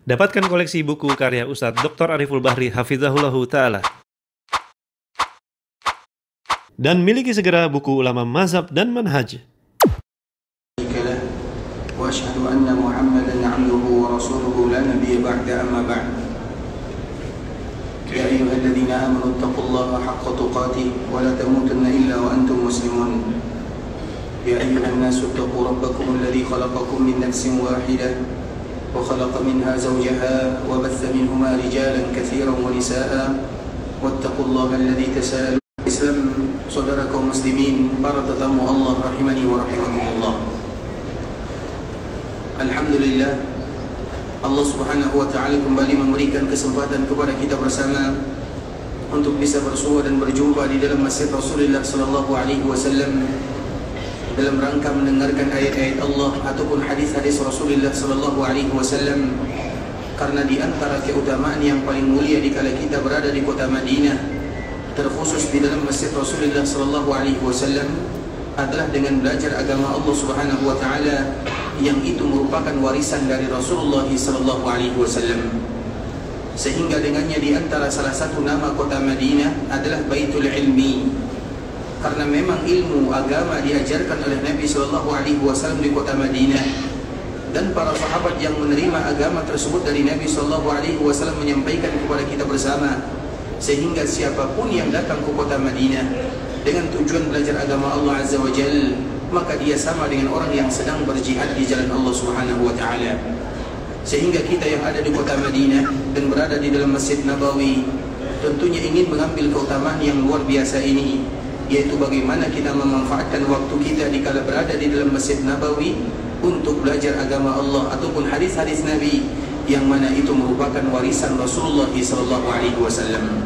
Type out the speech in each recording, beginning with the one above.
Dapatkan koleksi buku karya Ustadz Dr. Ariful Bahri Hafizahullahu Ta'ala. Dan miliki segera buku Ulama Mazhab dan Manhaj. Wa asyhadu anna Muhammadan 'abduhu wa rasuluhu la nabiyya ba'da amma ba'd. Ya ayyuhalladzina amanu taqullaha haqqa tuqatih wa la tamutunna illa wa antum muslimun. Ya ayyuhan nasu taqu rabbakum alladzi khalaqakum min nafsin wahidah wa khalaqa minha zawjaha wa batha minhuma rijalan katsiran wa nisaa'a wattaqullaha alladzi tasaalun. Islam, saudara kaum muslimin, para tetamu Allah rahimani wa rahimakumullah. Alhamdulillah, Allah subhanahu wa ta'ala kembali memberikan kesempatan kepada kita bersama untuk bisa bersua dan berjumpa di dalam masjid Rasulullah sallallahu alaihi wasallam dalam rangka mendengarkan ayat-ayat Allah ataupun hadis-hadis Rasulullah sallallahu alaihi wasallam. Karena di antara keutamaan yang paling mulia dikala kita berada di kota Madinah, terkhusus di dalam masjid Rasulullah sallallahu alaihi wasallam, adalah dengan belajar agama Allah subhanahu wa ta'ala, yang itu merupakan warisan dari Rasulullah sallallahu alaihi wasallam. Sehingga dengannya di antara salah satu nama kota Madinah adalah Baitul Ilmi, karena memang ilmu agama diajarkan oleh Nabi sallallahu alaihi wasallam di kota Madinah. Dan para sahabat yang menerima agama tersebut dari Nabi sallallahu alaihi wasallam menyampaikan kepada kita bersama, sehingga siapapun yang datang ke kota Madinah dengan tujuan belajar agama Allah Azza wa Jalla, maka dia sama dengan orang yang sedang berjihad di jalan Allah Subhanahu wa ta'ala. Sehingga kita yang ada di kota Madinah dan berada di dalam Masjid Nabawi tentunya ingin mengambil keutamaan yang luar biasa ini, yaitu bagaimana kita memanfaatkan waktu kita dikala berada di dalam Masjid Nabawi untuk belajar agama Allah ataupun hadis-hadis Nabi, yang mana itu merupakan warisan Rasulullah sallallahu alaihi wasallam.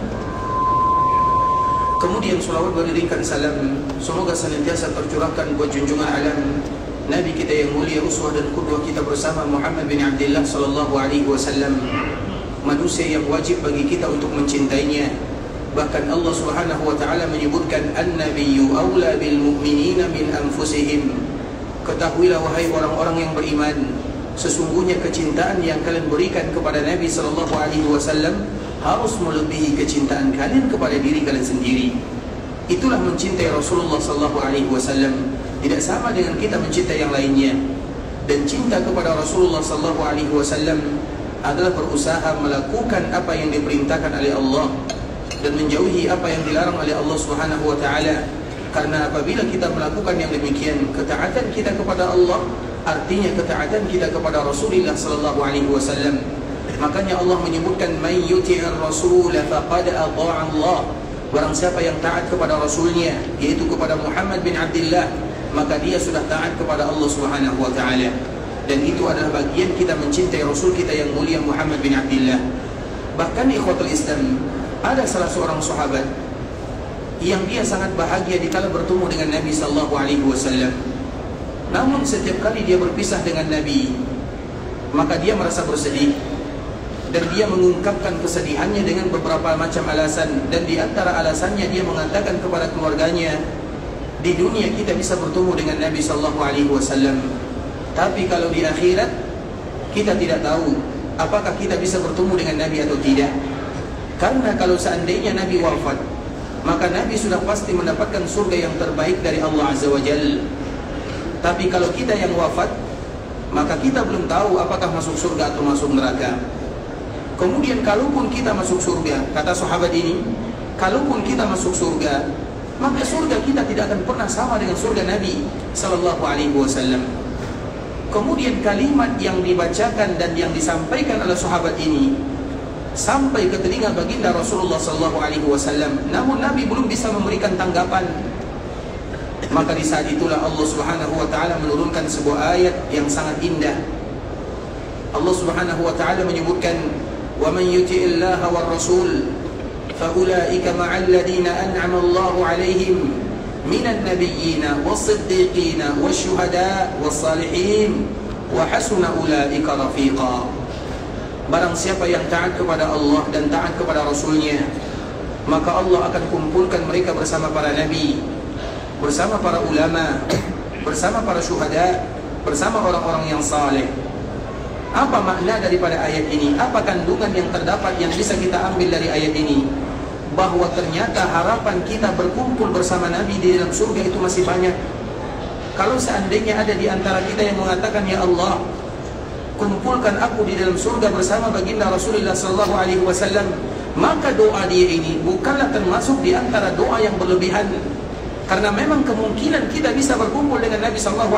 Kemudian salawat beriringkan salam semoga senantiasa tercurahkan buat junjungan alam Nabi kita yang mulia, uswah dan qudwah kita bersama, Muhammad bin Abdullah sallallahu alaihi wasallam, manusia yang wajib bagi kita untuk mencintainya. Bahkan Allah Subhanahu wa taala menyebutkan an-nabiyyu aula bil mu'minina min anfusihim. Ketahuilah wahai orang-orang yang beriman, sesungguhnya kecintaan yang kalian berikan kepada Nabi sallallahu alaihi wasallam harus melebihi kecintaan kalian kepada diri kalian sendiri. Itulah mencintai Rasulullah sallallahu alaihi wasallam. Tidak sama dengan kita mencintai yang lainnya. Dan cinta kepada Rasulullah sallallahu alaihi wasallam adalah berusaha melakukan apa yang diperintahkan oleh Allah dan menjauhi apa yang dilarang oleh Allah Subhanahu wa taala. Karena apabila kita melakukan yang demikian, ketaatan kita kepada Allah artinya ketaatan kita kepada Rasulullah sallallahu alaihi wasallam. Makanya Allah menyebutkan may yuti'ir rasul faqad ata'a Allah. Barang siapa yang taat kepada rasulnya, yaitu kepada Muhammad bin Abdullah, maka dia sudah taat kepada Allah Subhanahu wa taala. Dan itu adalah bagian kita mencintai rasul kita yang mulia Muhammad bin Abdullah. Bahkan ikhwatul Islam, ada salah seorang sahabat yang dia sangat bahagia dikala bertemu dengan Nabi sallallahu alaihi wasallam. Namun setiap kali dia berpisah dengan Nabi, maka dia merasa bersedih. Dan dia mengungkapkan kesedihannya dengan beberapa macam alasan. Dan di antara alasannya dia mengatakan kepada keluarganya, di dunia kita bisa bertemu dengan Nabi sallallahu alaihi wasallam, tapi kalau di akhirat kita tidak tahu apakah kita bisa bertemu dengan Nabi atau tidak. Karena kalau seandainya Nabi wafat, maka Nabi sudah pasti mendapatkan surga yang terbaik dari Allah Azza wa Jalla. Tapi kalau kita yang wafat, maka kita belum tahu apakah masuk surga atau masuk neraka. Kemudian kalaupun kita masuk surga, kata sahabat ini, kalaupun kita masuk surga, maka surga kita tidak akan pernah sama dengan surga Nabi sallallahu alaihi wasallam. Kemudian kalimat yang dibacakan dan yang disampaikan oleh sahabat ini sampai ke telinga baginda Rasulullah sallallahu alaihi wasallam, namun Nabi belum bisa memberikan tanggapan. Maka di saat itulah Allah Subhanahu wa taala menurunkan sebuah ayat yang sangat indah. Allah Subhanahu wa taala menyebutkan, وَمَنْ يُطِعِ اللَّهَ وَالرَّسُولَ فَأُولَئِكَ مَعَ الَّذِينَ أَنْعَمَ اللَّهُ عَلَيْهِمْ مِنَ النَّبِيِّينَ وَالصِّدِّيقِينَ وَالشُّهَدَاءِ وَالصَّالِحِينَ وَحَسُنَ أُولَئِكَ رَفِيقًا. Barang siapa yang taat kepada Allah dan taat kepada Rasulnya, maka Allah akan kumpulkan mereka bersama para nabi, bersama para ulama, bersama para syuhada, bersama orang-orang yang saleh. Apa makna daripada ayat ini? Apa kandungan yang terdapat yang bisa kita ambil dari ayat ini? Bahwa ternyata harapan kita berkumpul bersama Nabi di dalam surga itu masih banyak. Kalau seandainya ada di antara kita yang mengatakan, ya Allah, kumpulkan aku di dalam surga bersama baginda Rasulullah SAW, maka doa dia ini bukanlah termasuk di antara doa yang berlebihan. Karena memang kemungkinan kita bisa berkumpul dengan Nabi SAW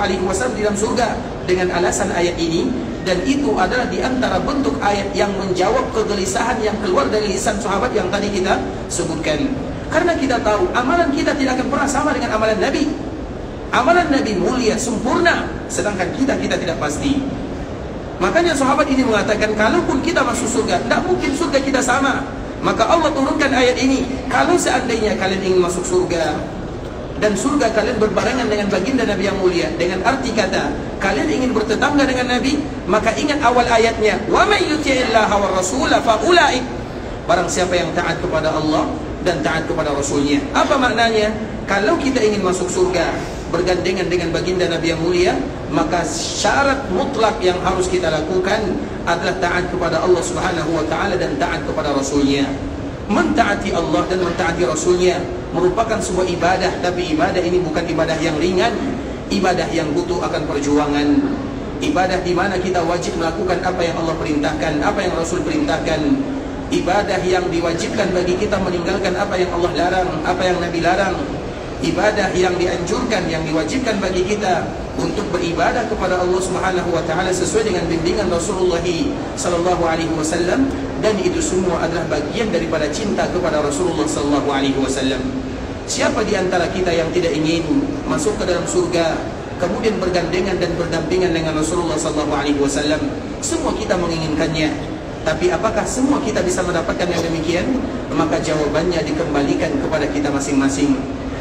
di dalam surga dengan alasan ayat ini, dan itu adalah di antara bentuk ayat yang menjawab kegelisahan yang keluar dari lisan sahabat yang tadi kita sebutkan. Karena kita tahu amalan kita tidak akan pernah sama dengan amalan Nabi. Amalan Nabi mulia, sempurna, sedangkan kita tidak pasti. Makanya sahabat ini mengatakan, kalaupun kita masuk surga, tidak mungkin surga kita sama. Maka Allah turunkan ayat ini, kalau seandainya kalian ingin masuk surga, dan surga kalian berbarengan dengan baginda Nabi yang mulia, dengan arti kata kalian ingin bertetangga dengan Nabi, maka ingat awal ayatnya, wa may yuti'illaha war rasula fa ulaik, barang siapa yang taat kepada Allah dan taat kepada Rasulnya. Apa maknanya? Kalau kita ingin masuk surga bergandengan dengan baginda Nabi yang mulia, maka syarat mutlak yang harus kita lakukan adalah taat kepada Allah Subhanahu wa taala dan taat kepada Rasulnya. Mentaati Allah dan mentaati Rasulnya merupakan sebuah ibadah, tapi ibadah ini bukan ibadah yang ringan, ibadah yang butuh akan perjuangan, ibadah di mana kita wajib melakukan apa yang Allah perintahkan, apa yang Rasul perintahkan, ibadah yang diwajibkan bagi kita meninggalkan apa yang Allah larang, apa yang Nabi larang, ibadah yang dianjurkan, yang diwajibkan bagi kita untuk beribadah kepada Allah Subhanahu wa taala sesuai dengan bimbingan Rasulullah sallallahu alaihi wasallam, dan itu semua adalah bagian daripada cinta kepada Rasulullah sallallahu alaihi wasallam. Siapa di antara kita yang tidak ingin masuk ke dalam surga kemudian bergandengan dan berdampingan dengan Rasulullah sallallahu alaihi wasallam? Semua kita menginginkannya. Tapi apakah semua kita bisa mendapatkan yang demikian? Maka jawabannya dikembalikan kepada kita masing-masing.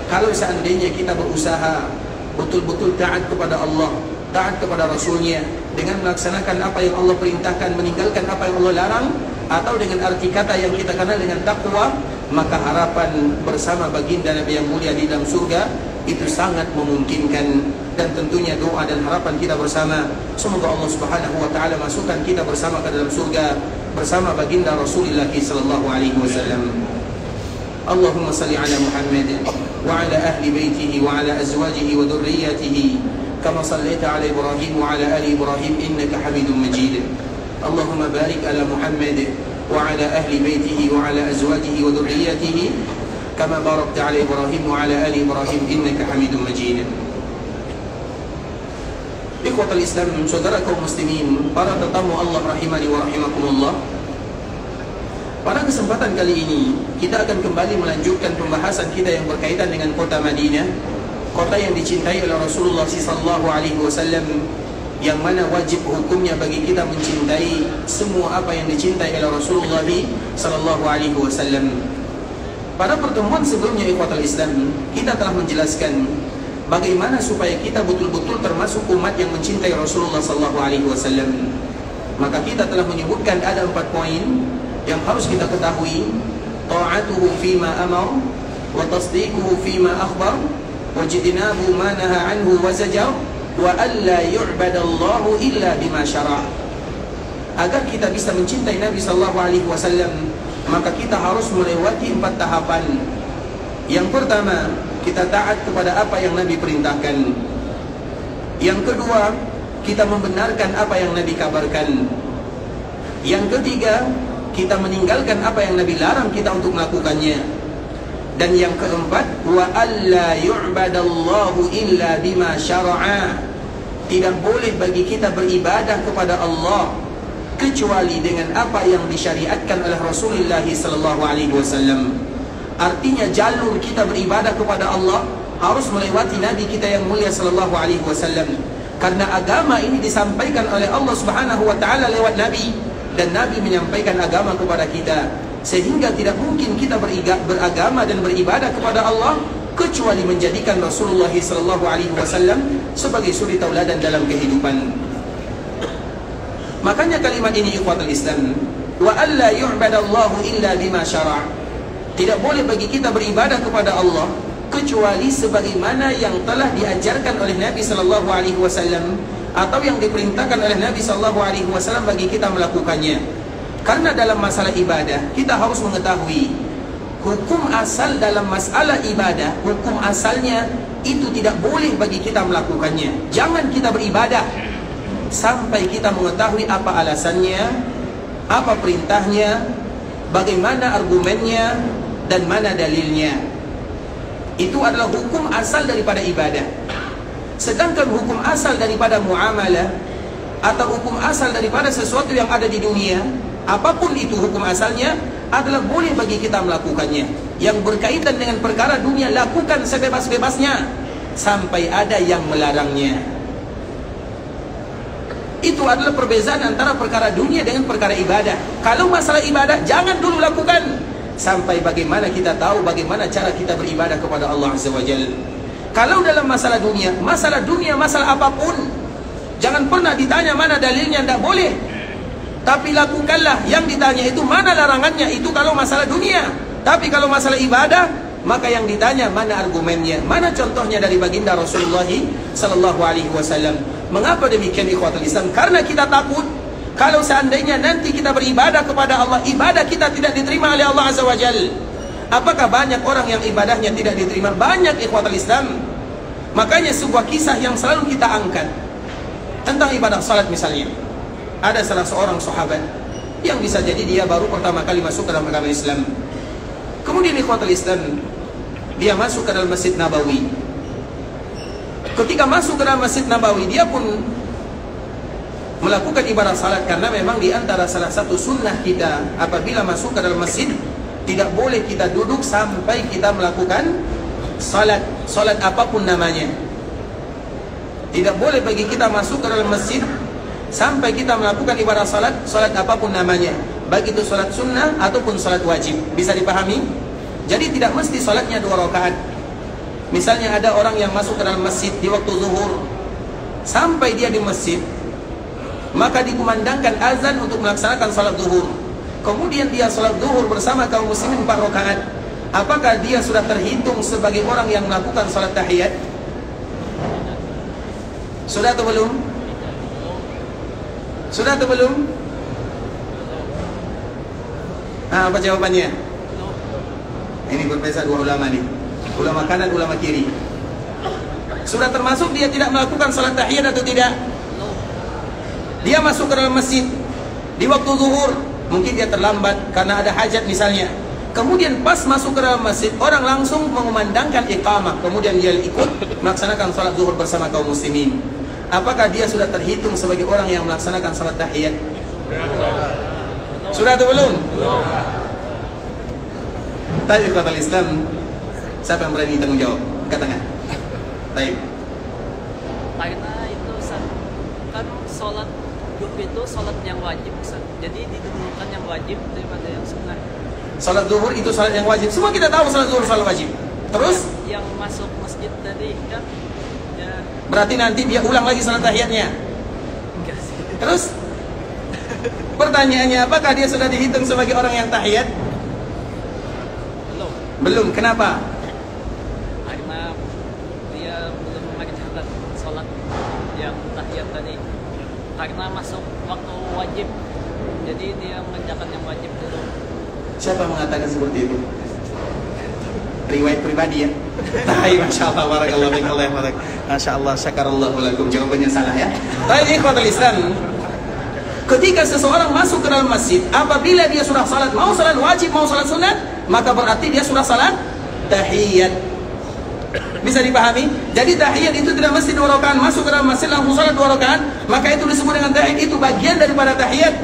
Kalau seandainya kita berusaha betul-betul taat kepada Allah, taat kepada Rasulnya, dengan melaksanakan apa yang Allah perintahkan, meninggalkan apa yang Allah larang, atau dengan arti kata yang kita kenal dengan takwa, maka harapan bersama baginda Nabi yang mulia di dalam surga itu sangat memungkinkan. Dan tentunya doa dan harapan kita bersama, semoga Allah Subhanahu wa taala masukkan kita bersama ke dalam surga bersama baginda Rasulullah sallallahu alaihi wasallam. Allahumma salli ala Muhammad wa ala ahli baitihi wa ala azwajihi wa dhurriyyatihi kama sallaita ala Ibrahim wa ala ali Ibrahim innaka Hamidum Majid. Allahumma barik ala Muhammad wa ala ahli baitihi wa ala azwajihi wa dhurriyyatihi kama barakta ala Ibrahim wa ala ali Ibrahim innaka Hamidum Majid. Ikhwatul Islam, saudara kaum muslimin, para tetamu Allah rahimani wa rahimakumullah. Pada kesempatan kali ini kita akan kembali melanjutkan pembahasan kita yang berkaitan dengan kota Madinah, kota yang dicintai oleh Rasulullah sallallahu alaihi wasallam, yang mana wajib hukumnya bagi kita mencintai semua apa yang dicintai oleh Rasulullah sallallahu alaihi wasallam. Pada pertemuan sebelumnya ikhwatul Islam, kita telah menjelaskan bagaimana supaya kita betul-betul termasuk umat yang mencintai Rasulullah sallallahu alaihi wasallam. Maka kita telah menyebutkan ada 4 poin yang harus kita ketahui: ta'atuhu fima amar, wa tasdiquhu fima akhbar, wa jitinabu ma naha anhu wa zajar, wa alla yu'badallahu illa bima syara'. Agar kita bisa mencintai Nabi sallallahu alaihi wasallam, maka kita harus melewati 4 tahapan. Yang pertama, kita taat kepada apa yang Nabi perintahkan. Yang kedua, kita membenarkan apa yang Nabi kabarkan. Yang ketiga, kita meninggalkan apa yang Nabi larang kita untuk melakukannya. Dan yang keempat, wa alla yu'badallahu illa bima syara'a. Tidak boleh bagi kita beribadah kepada Allah kecuali dengan apa yang disyariatkan oleh Rasulullah sallallahu alaihi wasallam. Artinya jalur kita beribadah kepada Allah harus melewati Nabi kita yang mulia sallallahu alaihi wasallam. Karena agama ini disampaikan oleh Allah Subhanahu wa taala lewat Nabi, dan Nabi menyampaikan agama kepada kita, sehingga tidak mungkin kita beragama dan beribadah kepada Allah kecuali menjadikan Rasulullah sallallahu alaihi wasallam sebagai suri tauladan dalam kehidupan. Makanya kalimat ini ikhwatul Islam, wa alla yu'badallahu illa bima syara'. Tidak boleh bagi kita beribadah kepada Allah kecuali sebagaimana yang telah diajarkan oleh Nabi sallallahu alaihi wasallam, atau yang diperintahkan oleh Nabi SAW bagi kita melakukannya. Karena dalam masalah ibadah kita harus mengetahui hukum asal dalam masalah ibadah. Hukum asalnya itu tidak boleh bagi kita melakukannya. Jangan kita beribadah sampai kita mengetahui apa alasannya, apa perintahnya, bagaimana argumennya, dan mana dalilnya. Itu adalah hukum asal daripada ibadah. Sedangkan hukum asal daripada muamalah atau hukum asal daripada sesuatu yang ada di dunia, apapun itu hukum asalnya, adalah boleh bagi kita melakukannya. Yang berkaitan dengan perkara dunia, lakukan sebebas-bebasnya sampai ada yang melarangnya. Itu adalah perbezaan antara perkara dunia dengan perkara ibadah. Kalau masalah ibadah, jangan dulu lakukan sampai bagaimana kita tahu bagaimana cara kita beribadah kepada Allah Azza wa Jalla. Kalau dalam masalah dunia, masalah apapun, jangan pernah ditanya mana dalilnya, tidak boleh. Tapi lakukanlah. Yang ditanya itu mana larangannya, itu kalau masalah dunia. Tapi kalau masalah ibadah, maka yang ditanya mana argumennya, mana contohnya dari baginda Rasulullah sallallahu alaihi wasallam. Mengapa demikian ikhwatul Islam? Karena kita takut kalau seandainya nanti kita beribadah kepada Allah, ibadah kita tidak diterima oleh Allah Azza wa Jalla. Apakah banyak orang yang ibadahnya tidak diterima? Banyak ikhwatul Islam. Makanya sebuah kisah yang selalu kita angkat tentang ibadah salat misalnya. Ada salah seorang sahabat yang bisa jadi dia baru pertama kali masuk ke dalam agama Islam. Kemudian ikhwatul Islam, dia masuk ke dalam Masjid Nabawi. Ketika masuk ke dalam Masjid Nabawi, dia pun melakukan ibadah salat. Karena memang di antara salah satu sunnah kita, apabila masuk ke dalam masjid, tidak boleh kita duduk sampai kita melakukan salat. Salat apapun namanya, tidak boleh bagi kita masuk ke dalam masjid sampai kita melakukan ibadah salat. Salat apapun namanya, baik itu salat sunnah ataupun salat wajib. Bisa dipahami? Jadi tidak mesti salatnya 2 rakaat. Misalnya ada orang yang masuk ke dalam masjid di waktu zuhur, sampai dia di masjid, maka dikumandangkan azan untuk melaksanakan salat zuhur. Kemudian dia salat zuhur bersama kaum muslimin 4 rakaat. Apakah dia sudah terhitung sebagai orang yang melakukan salat tahiyat? Sudah atau belum? Sudah atau belum? Apa jawabannya? Ini berbeza dua ulama nih, ulama kanan, ulama kiri. Sudah termasuk dia tidak melakukan salat tahiyat atau tidak? Dia masuk ke dalam masjid di waktu zuhur, mungkin dia terlambat karena ada hajat misalnya. Kemudian pas masuk ke dalam masjid, orang langsung mengumandangkan iqamah, kemudian dia ikut melaksanakan salat zuhur bersama kaum muslimin. Apakah dia sudah terhitung sebagai orang yang melaksanakan salat tahiyat? Sudah atau belum? Taib kata Islam, siapa yang berani tanggung jawab? Angkat tangan. Taib. Karena itu kan sholat duhur itu sholat yang wajib, Ustaz. Jadi didahulukan yang wajib daripada yang sunnah. Sholat duhur itu sholat yang wajib. Semua kita tahu sholat duhur sholat wajib. Terus? Yang masuk masjid tadi kan ya. Berarti nanti dia ulang lagi sholat tahiyatnya. Enggak sih. Terus? Pertanyaannya, apakah dia sudah dihitung sebagai orang yang tahiyat? Belum. Kenapa? Karena dia belum mengerjakan sholat yang tahiyat tadi. Karena masuk waktu wajib, jadi dia mengerjakan yang wajib dulu. Siapa mengatakan seperti itu? Riwayat pribadi ya? Tahi, Masya Allah, barakallahu fiik, Allah barak. Masya Allah, syakarallahu lakum. Jawabannya salah ya. Tahi, ikhwatul Islam. Ketika seseorang masuk ke dalam masjid, apabila dia sudah salat, mau salat wajib, mau salat sunat, maka berarti dia sudah salat tahiyat. Bisa dipahami? Jadi tahiyat itu tidak mesti 2 rakaat. Masuk ke dalam masjid langsung salat 2 rakaat, maka itu disebut dengan tahiyat. Itu bagian daripada tahiyat.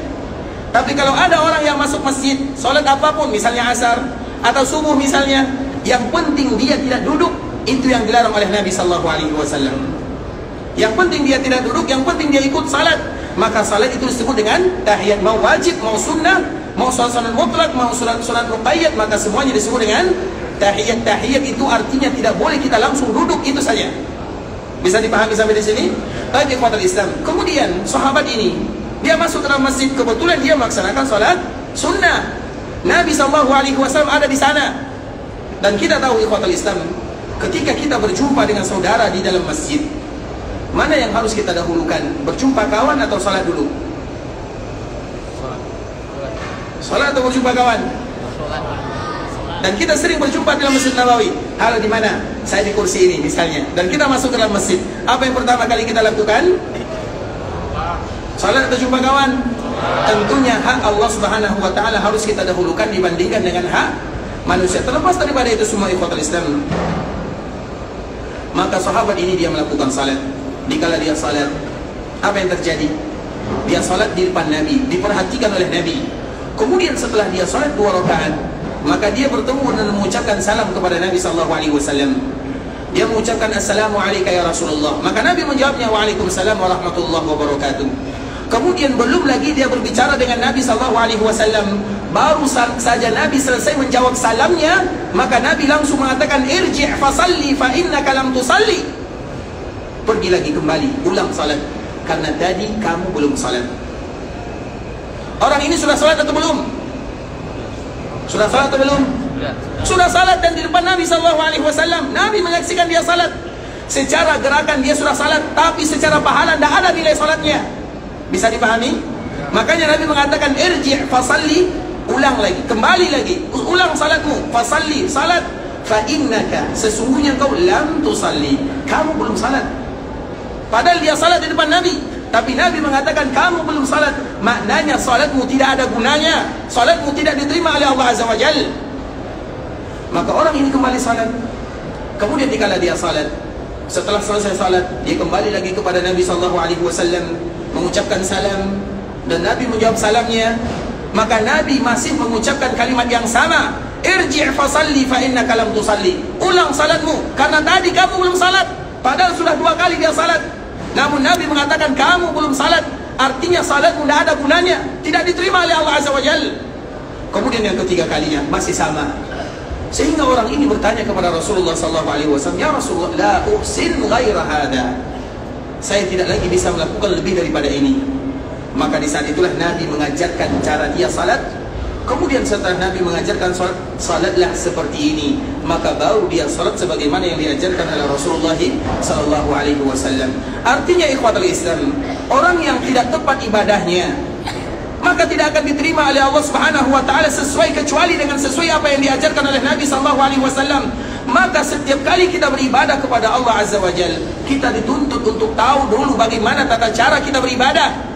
Tapi kalau ada orang yang masuk masjid, salat apapun, misalnya asar atau subuh misalnya, yang penting dia tidak duduk, itu yang dilarang oleh Nabi sallallahu alaihi wasallam. Yang penting dia tidak duduk, yang penting dia ikut salat. Maka salat itu disebut dengan tahiyat. Mau wajib, mau sunnah, mau salat mutlak, mau salat muqayyad, maka semuanya disebut dengan tahiyat. Tahiyat itu artinya tidak boleh kita langsung duduk, itu saja. Bisa dipahami sampai di sini? Baik, ikhwatul Islam. Kemudian sahabat ini, dia masuk ke dalam masjid, kebetulan dia melaksanakan salat sunnah. Nabi SAW ada di sana. Dan kita tahu ikhwatul Islam, ketika kita berjumpa dengan saudara di dalam masjid, Mana yang harus kita dahulukan? Berjumpa kawan atau salat dulu? Salat atau berjumpa kawan? Dan kita sering berjumpa dalam Masjid Nabawi. Halo, di mana? Saya di kursi ini misalnya. Dan kita masuk ke dalam masjid. Apa yang pertama kali kita lakukan? Salat atau jumpa kawan? Tentunya hak Allah Subhanahu wa taala harus kita dahulukan dibandingkan dengan hak manusia. Terlepas daripada itu semua, ikhwatul Islam, maka sahabat ini dia melakukan salat. Dikala dia salat, apa yang terjadi? Dia salat di depan Nabi, diperhatikan oleh Nabi. Kemudian setelah dia salat 2 rakaat, maka dia bertemu dan mengucapkan salam kepada Nabi sallallahu alaihi wasallam. Dia mengucapkan assalamu alayka ya Rasulullah. Maka Nabi menjawabnya waalaikumsalam warahmatullahi wabarakatuh. Kemudian belum lagi dia berbicara dengan Nabi sallallahu alaihi wasallam, baru saja Nabi selesai menjawab salamnya, maka Nabi langsung mengatakan irji' fasalli fa innaka lam tusalli. Pergi lagi kembali, ulang salat, karena tadi kamu belum salat. Orang ini sudah salat atau belum? Sudah salat atau belum? Sudah salat, dan di depan Nabi sallallahu alaihi wasallam. Nabi menyaksikan dia salat. Secara gerakan dia sudah salat, tapi secara pahala tidak ada nilai salatnya. Bisa dipahami? Makanya Nabi mengatakan irji' fasalli, ulang lagi, kembali lagi, ulang salatmu, fasalli, salat, fa innaka, sesungguhnya kau lam tusalli, kamu belum salat. Padahal dia salat di depan Nabi, tapi Nabi mengatakan kamu belum salat. Maknanya salatmu tidak ada gunanya, salatmu tidak diterima oleh Allah Azza wa Jalla. Maka orang ini kembali salat. Kemudian dikala dia salat, setelah selesai salat, dia kembali lagi kepada Nabi sallallahu alaihi wasallam, mengucapkan salam, dan Nabi menjawab salamnya. Maka Nabi masih mengucapkan kalimat yang sama, irji' fasalli fa innaka lam tusalli, ulang salatmu, karena tadi kamu belum salat. Padahal sudah 2 kali dia salat. Namun Nabi mengatakan kamu belum salat, artinya salatmu tidak ada gunanya, tidak diterima oleh Allah Azza wa Jalla. Kemudian yang ketiga kalinya masih sama. Sehingga orang ini bertanya kepada Rasulullah sallallahu alaihi wasallam, ya Rasulullah, la uhsin ghaira hada, saya tidak lagi bisa melakukan lebih daripada ini. Maka di saat itulah Nabi mengajarkan cara dia salat. Kemudian setelah Nabi mengajarkan salat, salatlah seperti ini, maka baru dia salat sebagaimana yang diajarkan oleh Rasulullah sallallahu alaihi wasallam. Artinya ikhwatul Islam, orang yang tidak tepat ibadahnya, maka tidak akan diterima oleh Allah Subhanahu wa taala kecuali dengan sesuai apa yang diajarkan oleh Nabi sallallahu alaihi wasallam. Maka setiap kali kita beribadah kepada Allah Azza wa Jalla, kita dituntut untuk tahu dulu bagaimana tata cara kita beribadah.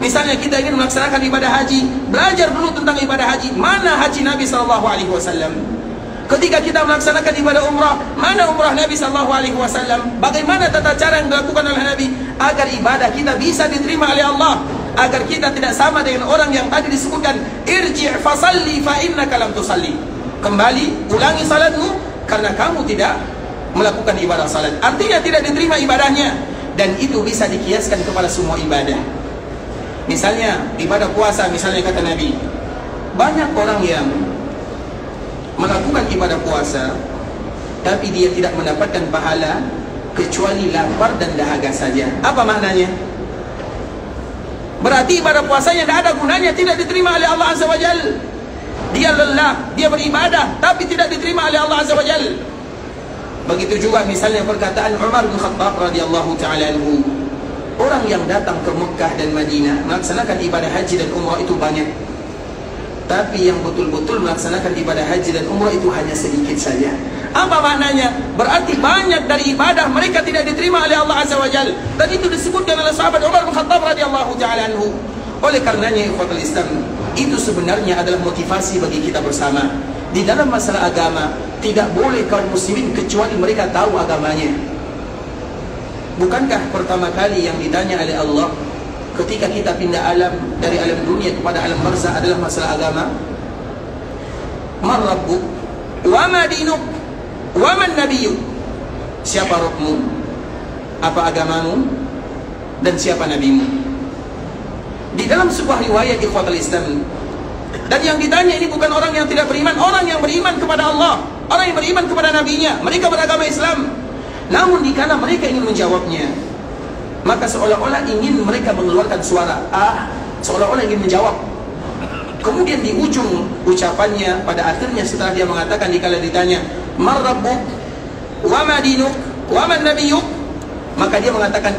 Misalnya kita ingin melaksanakan ibadah haji, belajar dulu tentang ibadah haji. Mana haji Nabi sallallahu alaihi wasallam? Ketika kita melaksanakan ibadah umrah, mana umrah Nabi sallallahu alaihi wasallam? Bagaimana tata cara yang dilakukan oleh Nabi agar ibadah kita bisa diterima oleh Allah, agar kita tidak sama dengan orang yang tadi disebutkan irji' fasalli fa innaka lam tusalli. Kembali, ulangi salatmu karena kamu tidak melakukan ibadah salat. Artinya tidak diterima ibadahnya, dan itu bisa dikiaskan kepada semua ibadah. Misalnya ibadah puasa, misalnya kata Nabi, banyak orang yang melakukan ibadah puasa tapi dia tidak mendapatkan pahala kecuali lapar dan dahaga saja. Apa maknanya? Berarti ibadah puasanya tidak ada gunanya, tidak diterima oleh Allah Azza wa Jalla. Dia lelah, dia beribadah tapi tidak diterima oleh Allah Azza wa Jalla. Begitu juga misalnya perkataan Umar bin Khattab radhiyallahu ta'ala anhu, orang yang datang ke Mekah dan Madinah melaksanakan ibadah haji dan umrah itu banyak, tapi yang betul-betul melaksanakan ibadah haji dan umrah itu hanya sedikit saja. Apa maknanya? Berarti banyak dari ibadah mereka tidak diterima oleh Allah Azza wa Jalla. Dan itu disebutkan oleh sahabat Umar bin Khattab radhiyallahu ta'ala anhu. Oleh karenanya ikhwatul Islam, itu sebenarnya adalah motivasi bagi kita bersama. Di dalam masalah agama, tidak boleh kaum muslimin kecuali mereka tahu agamanya. Bukankah pertama kali yang ditanya oleh Allah ketika kita pindah alam dari alam dunia kepada alam barzah adalah masalah agama? Man rabbuk wa ma dinuk wa man nabiyyuk? Siapa Rabbmu? Apa agamamu? Dan siapa nabimu? Di dalam sebuah riwayat ikhwatul Islam, dan yang ditanya ini bukan orang yang tidak beriman, orang yang beriman kepada Allah, orang yang beriman kepada nabinya, mereka beragama Islam. Namun dikala mereka ingin menjawabnya, maka seolah-olah ingin mereka mengeluarkan suara seolah-olah ingin menjawab. Kemudian di ujung ucapannya, pada akhirnya setelah dia mengatakan dikala ditanya, "Man rabbuk wa ma dinuk wa man nabiyyuk?" maka dia mengatakan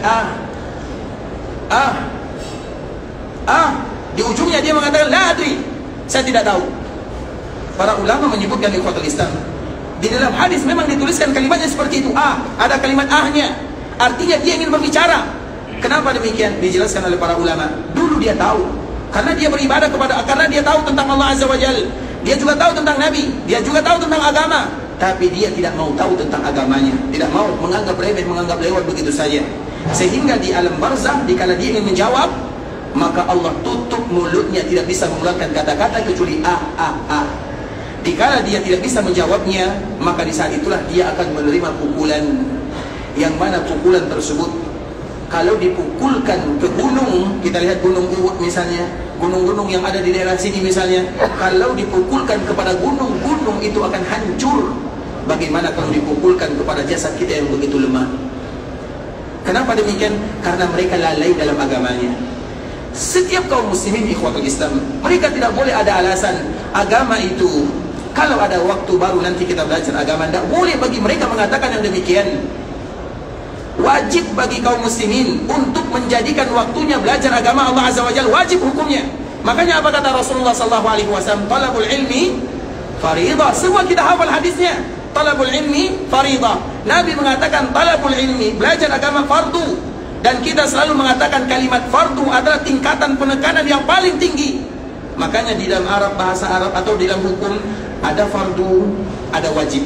di ujungnya dia mengatakan la adri, saya tidak tahu. Para ulama menyebutkan ikhwatul Islam, di dalam hadis memang dituliskan kalimatnya seperti itu, ada kalimat ahnya, artinya dia ingin berbicara. Kenapa demikian? Dijelaskan oleh para ulama. Dulu dia tahu, karena dia beribadah karena dia tahu tentang Allah Azza wa Jalla, dia juga tahu tentang Nabi, dia juga tahu tentang agama, tapi dia tidak mau tahu tentang agamanya, tidak mau, menganggap remeh, menganggap lewat begitu saja. Sehingga di alam barzakh, dikala dia ingin menjawab, maka Allah tutup mulutnya, tidak bisa mengeluarkan kata-kata kecuali Dikala dia tidak bisa menjawabnya, maka di saat itulah dia akan menerima pukulan, yang mana pukulan tersebut kalau dipukulkan ke gunung, kita lihat gunung Uhud misalnya, gunung-gunung yang ada di daerah sini misalnya, kalau dipukulkan kepada gunung-gunung itu akan hancur. Bagaimana kalau dipukulkan kepada jasad kita yang begitu lemah? Kenapa demikian? Karena mereka lalai dalam agamanya. Setiap kaum muslimin ikhwatul Islam, mereka tidak boleh ada alasan agama itu, kalau ada waktu baru nanti kita belajar agama. Tidak boleh bagi mereka mengatakan yang demikian. Wajib bagi kaum muslimin untuk menjadikan waktunya belajar agama Allah Azza wa Jalla, wajib hukumnya. Makanya apa kata Rasulullah SAW? Talabul ilmi faridah. Semua kita hafal hadisnya. Talabul ilmi faridah. Nabi mengatakan talabul ilmi, belajar agama fardu. Dan kita selalu mengatakan kalimat fardu adalah tingkatan penekanan yang paling tinggi. Makanya di dalam Arab, bahasa Arab atau di dalam hukum, ada fardu, ada wajib.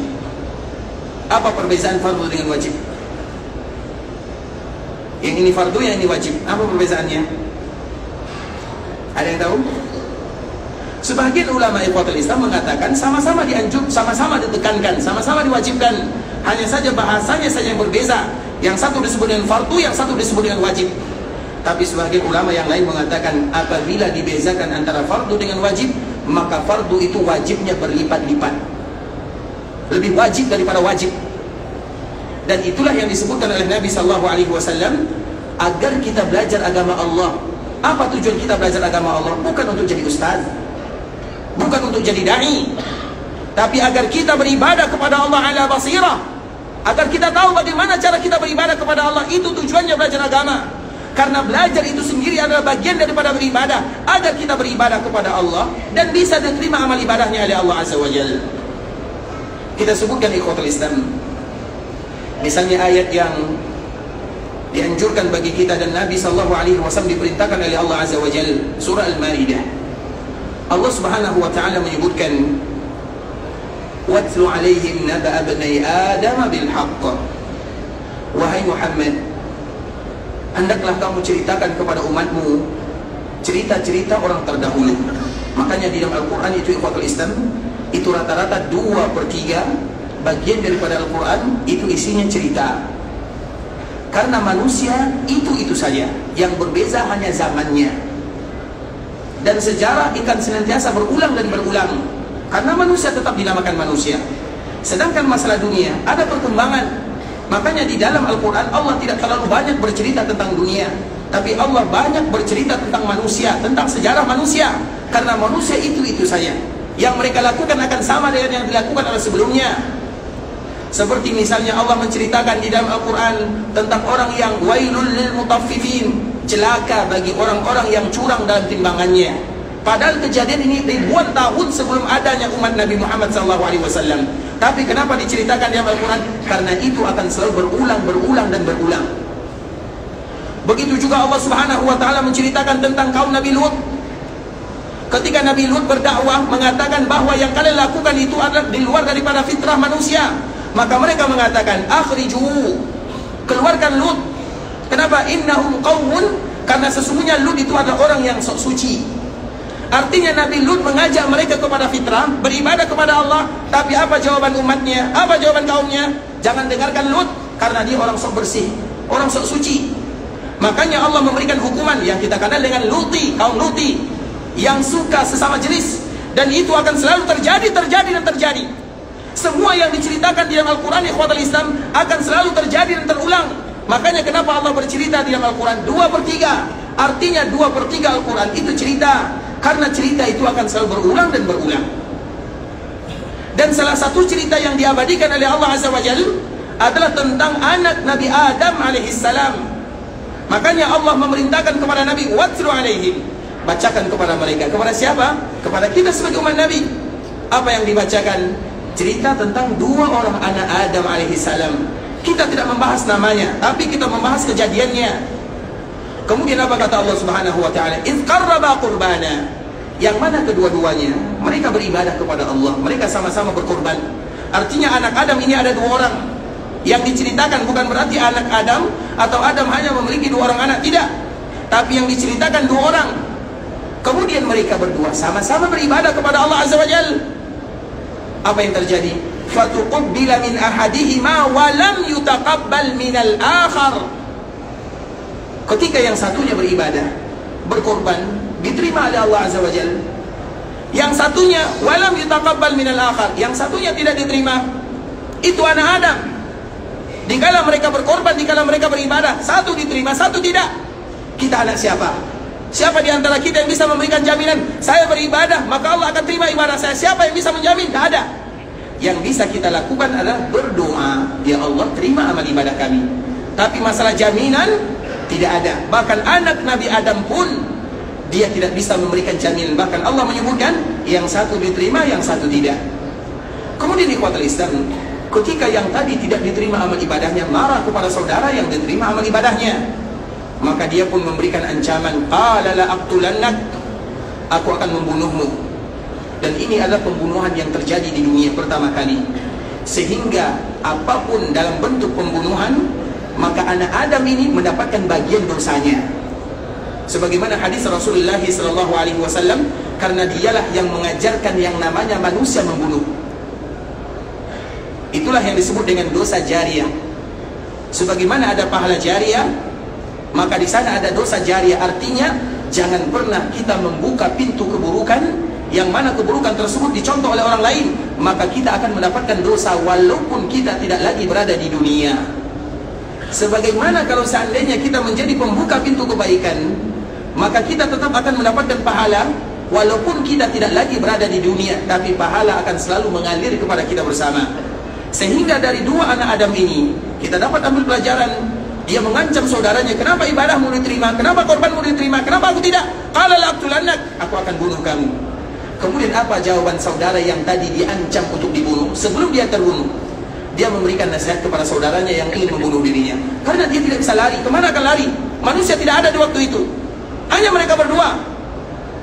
Apa perbezaan fardu dengan wajib? Yang ini fardu, yang ini wajib. Apa perbezaannya? Ada yang tahu? Sebagian ulama ikhwatul Islam mengatakan sama-sama dianjurkan, sama-sama ditekankan, sama-sama diwajibkan. Hanya saja bahasanya saja yang berbeza. Yang satu disebut dengan fardu, yang satu disebut dengan wajib. Tapi sebagian ulama yang lain mengatakan apabila dibezakan antara fardu dengan wajib, maka fardu itu wajibnya berlipat-lipat, lebih wajib daripada wajib. Dan itulah yang disebutkan oleh Nabi SAW, agar kita belajar agama Allah. Apa tujuan kita belajar agama Allah? Bukan untuk jadi ustaz, bukan untuk jadi da'i, tapi agar kita beribadah kepada Allah ala basirah, agar kita tahu bagaimana cara kita beribadah kepada Allah. Itu tujuannya belajar agama. Karena belajar itu sendiri adalah bagian daripada beribadah, agar kita beribadah kepada Allah dan bisa diterima amal ibadahnya oleh Allah Azza wa Jalla. Kita sebutkan ikhwatul Islam, misalnya ayat yang dianjurkan bagi kita dan Nabi SAW diperintahkan oleh Allah Azza wa Jalla, surah Al-Maidah. Allah Subhanahu wa taala menyebutkan, "Watlu 'alaihim naba'a bani Adam bil haqq." Wahai Muhammad, hendaklah kamu ceritakan kepada umatmu cerita-cerita orang terdahulu. Makanya di dalam Al-Quran itu ikhwatul Islam, itu rata-rata 2/3 bagian daripada Al-Quran itu isinya cerita. Karena manusia itu saja, yang berbeza hanya zamannya. Dan sejarah akan senantiasa berulang dan berulang, karena manusia tetap dinamakan manusia. Sedangkan masalah dunia ada perkembangan. Makanya di dalam Al-Quran Allah tidak terlalu banyak bercerita tentang dunia, tapi Allah banyak bercerita tentang manusia, tentang sejarah manusia. Karena manusia itu saja, yang mereka lakukan akan sama dengan yang dilakukan oleh sebelumnya. Seperti misalnya Allah menceritakan di dalam Al-Quran tentang orang yang wailul lil mutaffifin, celaka bagi orang-orang yang curang dalam timbangannya. Padahal kejadian ini ribuan tahun sebelum adanya umat Nabi Muhammad SAW. Tapi kenapa diceritakan di Al-Quran? Karena itu akan selalu berulang dan berulang. Begitu juga Allah Subhanahu wa taala menceritakan tentang kaum Nabi Lut. Ketika Nabi Lut berdakwah mengatakan bahwa yang kalian lakukan itu adalah di luar daripada fitrah manusia, maka mereka mengatakan, "Akhriju," keluarkan Lut. Kenapa? Innahum qaumun, karena sesungguhnya Lut itu adalah orang yang sok suci. Artinya Nabi Lut mengajak mereka kepada fitrah, beribadah kepada Allah. Tapi apa jawaban umatnya? Apa jawaban kaumnya? Jangan dengarkan Lut, karena dia orang sok bersih, orang sok suci. Makanya Allah memberikan hukuman yang kita kenal dengan Luti, kaum Luti, yang suka sesama jenis. Dan itu akan selalu terjadi dan terjadi. Semua yang diceritakan di dalam Al-Quran ikhwatul Islam akan selalu terjadi dan terulang. Makanya kenapa Allah bercerita di dalam Al-Quran 2/3. Artinya 2/3 Al-Quran itu cerita. Karena cerita itu akan selalu berulang dan berulang. Dan salah satu cerita yang diabadikan oleh Allah Azza wa Jalla adalah tentang anak Nabi Adam alaihissalam. Makanya Allah memerintahkan kepada Nabi, watlu alaihim, bacakan kepada mereka. Kepada siapa? Kepada kita sebagai umat Nabi. Apa yang dibacakan? Cerita tentang dua orang anak Adam alaihissalam. Kita tidak membahas namanya, tapi kita membahas kejadiannya. Kemudian apa kata Allah Subhanahu wa taala? "Idz qarraba qurbana." Yang mana kedua-duanya mereka beribadah kepada Allah, mereka sama-sama berkorban. Artinya anak Adam ini ada dua orang. Yang diceritakan bukan berarti anak Adam atau Adam hanya memiliki dua orang anak, tidak. Tapi yang diceritakan dua orang. Kemudian mereka berdua sama-sama beribadah kepada Allah Azza wa Jalla. Apa yang terjadi? Fatuqabbila min ahadihima wa lam yutaqabbal minal akhar. Ketika yang satunya beribadah, berkorban, diterima oleh Allah Azza wa Jalla. Yang satunya walam yutaqabbal minal akhar, yang satunya tidak diterima. Itu anak Adam. Dikala mereka berkorban, dikala mereka beribadah, satu diterima, satu tidak. Kita anak siapa? Siapa di antara kita yang bisa memberikan jaminan saya beribadah maka Allah akan terima ibadah saya? Siapa yang bisa menjamin? Tidak ada. Yang bisa kita lakukan adalah berdoa, ya Allah terima amal ibadah kami. Tapi masalah jaminan tidak ada. Bahkan anak Nabi Adam pun dia tidak bisa memberikan jaminan. Bahkan Allah menyebutkan yang satu diterima, yang satu tidak. Kemudian ikhwatul Islam, ketika yang tadi tidak diterima amal ibadahnya marah kepada saudara yang diterima amal ibadahnya, maka dia pun memberikan ancaman, qala la aqtulannak, aku akan membunuhmu. Dan ini adalah pembunuhan yang terjadi di dunia pertama kali. Sehingga apapun dalam bentuk pembunuhan, maka anak Adam ini mendapatkan bagian dosanya. Sebagaimana hadis Rasulullah SAW, karena dialah yang mengajarkan yang namanya manusia membunuh. Itulah yang disebut dengan dosa jariah. Sebagaimana ada pahala jariah, maka di sana ada dosa jariah. Artinya jangan pernah kita membuka pintu keburukan yang mana keburukan tersebut dicontoh oleh orang lain, maka kita akan mendapatkan dosa walaupun kita tidak lagi berada di dunia. Sebagaimana kalau seandainya kita menjadi pembuka pintu kebaikan, maka kita tetap akan mendapatkan pahala walaupun kita tidak lagi berada di dunia, tapi pahala akan selalu mengalir kepada kita bersama. Sehingga dari dua anak Adam ini kita dapat ambil pelajaran. Dia mengancam saudaranya, kenapa ibadahmu diterima, kenapa korbanmu diterima, kenapa aku tidak? Qala la aqtulannak, aku akan bunuh kamu. Kemudian apa jawaban saudara yang tadi diancam untuk dibunuh? Sebelum dia terbunuh, dia memberikan nasihat kepada saudaranya yang ingin membunuh dirinya. Karena dia tidak bisa lari, kemana akan lari? Manusia tidak ada di waktu itu, hanya mereka berdua.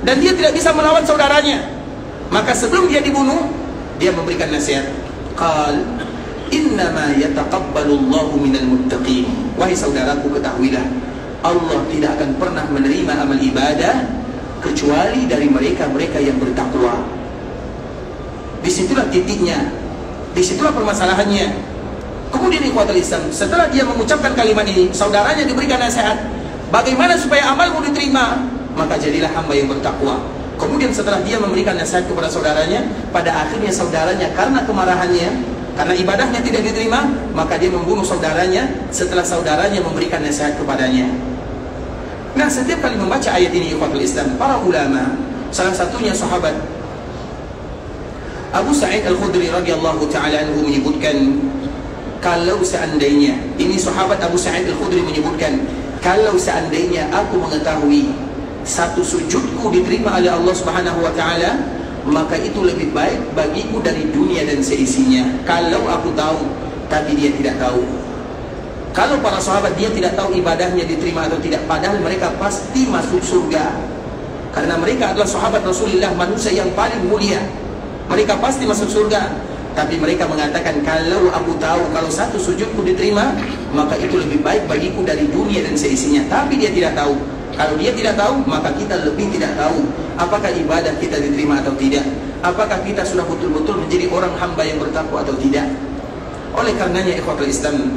Dan dia tidak bisa melawan saudaranya. Maka sebelum dia dibunuh, dia memberikan nasihat. Qal, innama yataqabbalullahu minal muttaqin. Wahai saudaraku, ketahuilah Allah tidak akan pernah menerima amal ibadah kecuali dari mereka-mereka yang bertakwa. Disitulah titiknya, disitulah permasalahannya. Kemudian ikhwatul Islam, setelah dia mengucapkan kalimat ini, saudaranya diberikan nasihat, bagaimana supaya amalmu diterima? Maka jadilah hamba yang bertakwa. Kemudian setelah dia memberikan nasihat kepada saudaranya, pada akhirnya saudaranya karena kemarahannya, karena ibadahnya tidak diterima, maka dia membunuh saudaranya setelah saudaranya memberikan nasihat kepadanya. Nah, setiap kali membaca ayat ini ikhwatul Islam, para ulama, salah satunya sahabat Abu Sa'id Al-Khudri radhiyallahu ta'ala anhu menyebutkan, kalau seandainya, ini sahabat Abu Sa'id Al-Khudri menyebutkan, kalau seandainya aku mengetahui satu sujudku diterima oleh Allah Subhanahu wa ta'ala, maka itu lebih baik bagiku dari dunia dan seisinya. Kalau aku tahu, tapi dia tidak tahu. Kalau para sahabat dia tidak tahu ibadahnya diterima atau tidak, padahal mereka pasti masuk surga. Karena mereka adalah sahabat Rasulullah, manusia yang paling mulia. Mereka pasti masuk surga. Tapi mereka mengatakan, kalau aku tahu kalau satu sujudku diterima, maka itu lebih baik bagiku dari dunia dan seisinya. Tapi dia tidak tahu. Kalau dia tidak tahu, maka kita lebih tidak tahu apakah ibadah kita diterima atau tidak. Apakah kita sudah betul-betul menjadi orang hamba yang bertakwa atau tidak. Oleh karenanya ikhwatul Islam,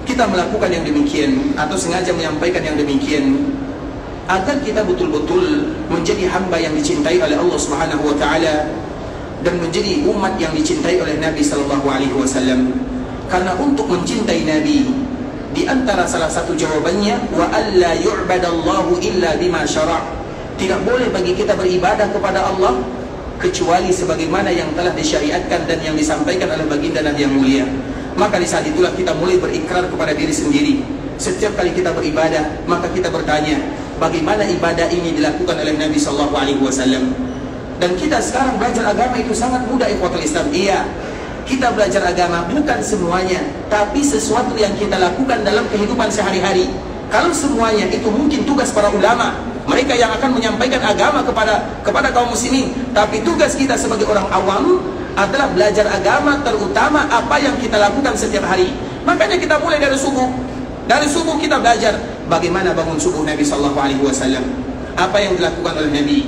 kita melakukan yang demikian atau sengaja menyampaikan yang demikian agar kita betul-betul menjadi hamba yang dicintai oleh Allah Subhanahu wa taala dan menjadi umat yang dicintai oleh Nabi sallallahu alaihi wasallam. Karena untuk mencintai Nabi, di antara salah satu jawabannya, wa alla yu'badallahu illa bima syara'. Tidak boleh bagi kita beribadah kepada Allah kecuali sebagaimana yang telah disyariatkan dan yang disampaikan oleh baginda Nabi yang mulia. maka di saat itulah kita mulai berikrar kepada diri sendiri. Setiap kali kita beribadah, maka kita bertanya, bagaimana ibadah ini dilakukan oleh Nabi SAW. Dan kita sekarang belajar agama itu sangat mudah, ikhwatul Islam. Iya, kita belajar agama bukan semuanya, tapi sesuatu yang kita lakukan dalam kehidupan sehari-hari. Kalau semuanya itu mungkin tugas para ulama, mereka yang akan menyampaikan agama kepada kaum muslimin. Tapi tugas kita sebagai orang awam adalah belajar agama, terutama apa yang kita lakukan setiap hari. Makanya kita mulai dari subuh. Dari subuh kita belajar bagaimana bangun subuh Nabi SAW, apa yang dilakukan oleh Nabi.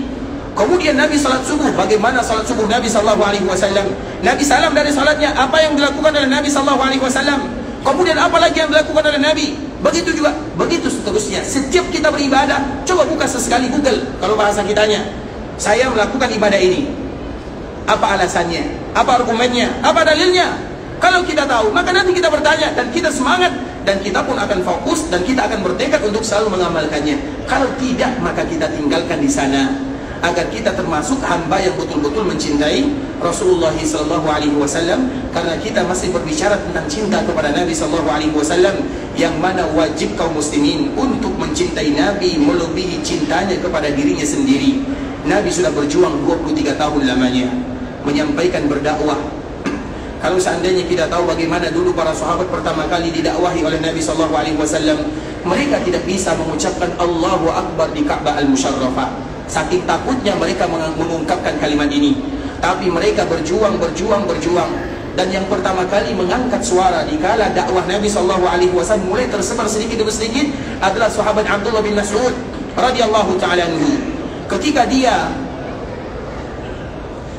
Kemudian Nabi salat subuh, bagaimana salat subuh Nabi SAW. Nabi salam dari salatnya, apa yang dilakukan oleh Nabi SAW. Kemudian apa lagi yang dilakukan oleh Nabi. Begitu juga, begitu seterusnya. Setiap kita beribadah, coba buka sesekali Google, kalau bahasa kitanya, saya melakukan ibadah ini, apa alasannya, apa argumennya, apa dalilnya. Kalau kita tahu, maka nanti kita bertanya dan kita semangat, dan kita pun akan fokus dan kita akan bertekad untuk selalu mengamalkannya. Kalau tidak, maka kita tinggalkan di sana, agar kita termasuk hamba yang betul-betul mencintai Rasulullah SAW. Karena kita masih berbicara tentang cinta kepada Nabi SAW, yang mana wajib kaum muslimin untuk mencintai Nabi melebihi cintanya kepada dirinya sendiri. Nabi sudah berjuang 23 tahun lamanya menyampaikan, berdakwah. Kalau seandainya kita tahu bagaimana dulu para sahabat pertama kali didakwahi oleh Nabi SAW, mereka tidak bisa mengucapkan Allahu Akbar di Ka'bah Al-Musharrafah. Saking takutnya mereka mengungkapkan kalimat ini. Tapi mereka berjuang. Dan yang pertama kali mengangkat suara di kala dakwah Nabi SAW mulai tersebar sedikit demi sedikit adalah sahabat Abdullah bin Mas'ud radhiyallahu ta'ala anhu. Ketika dia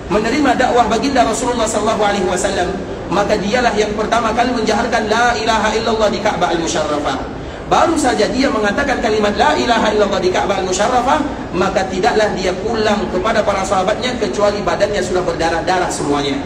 menerima dakwah baginda Rasulullah SAW, maka dialah yang pertama kali menjaharkan la ilaha illallah di Ka'bah Al-Musharrafah. Baru saja dia mengatakan kalimat la ilaha illallah di Ka'bah Al-Musharrafah, maka tidaklah dia pulang kepada para sahabatnya kecuali badannya sudah berdarah-darah semuanya.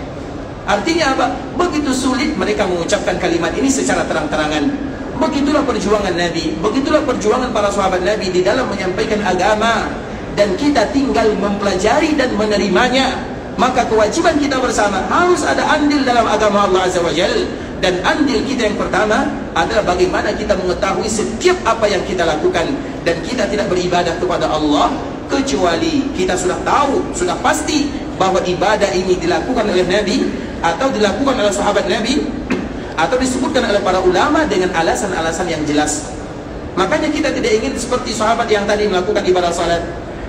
Artinya apa? Begitu sulit mereka mengucapkan kalimat ini secara terang-terangan. Begitulah perjuangan Nabi, begitulah perjuangan para sahabat Nabi di dalam menyampaikan agama, dan kita tinggal mempelajari dan menerimanya. Maka kewajiban kita bersama harus ada andil dalam agama Allah Azza wa Jalla. Dan andil kita yang pertama adalah bagaimana kita mengetahui setiap apa yang kita lakukan. Dan kita tidak beribadah kepada Allah kecuali kita sudah tahu, sudah pasti bahwa ibadah ini dilakukan oleh Nabi, atau dilakukan oleh sahabat Nabi, atau disebutkan oleh para ulama dengan alasan-alasan yang jelas. Makanya kita tidak ingin seperti sahabat yang tadi melakukan ibadah salat,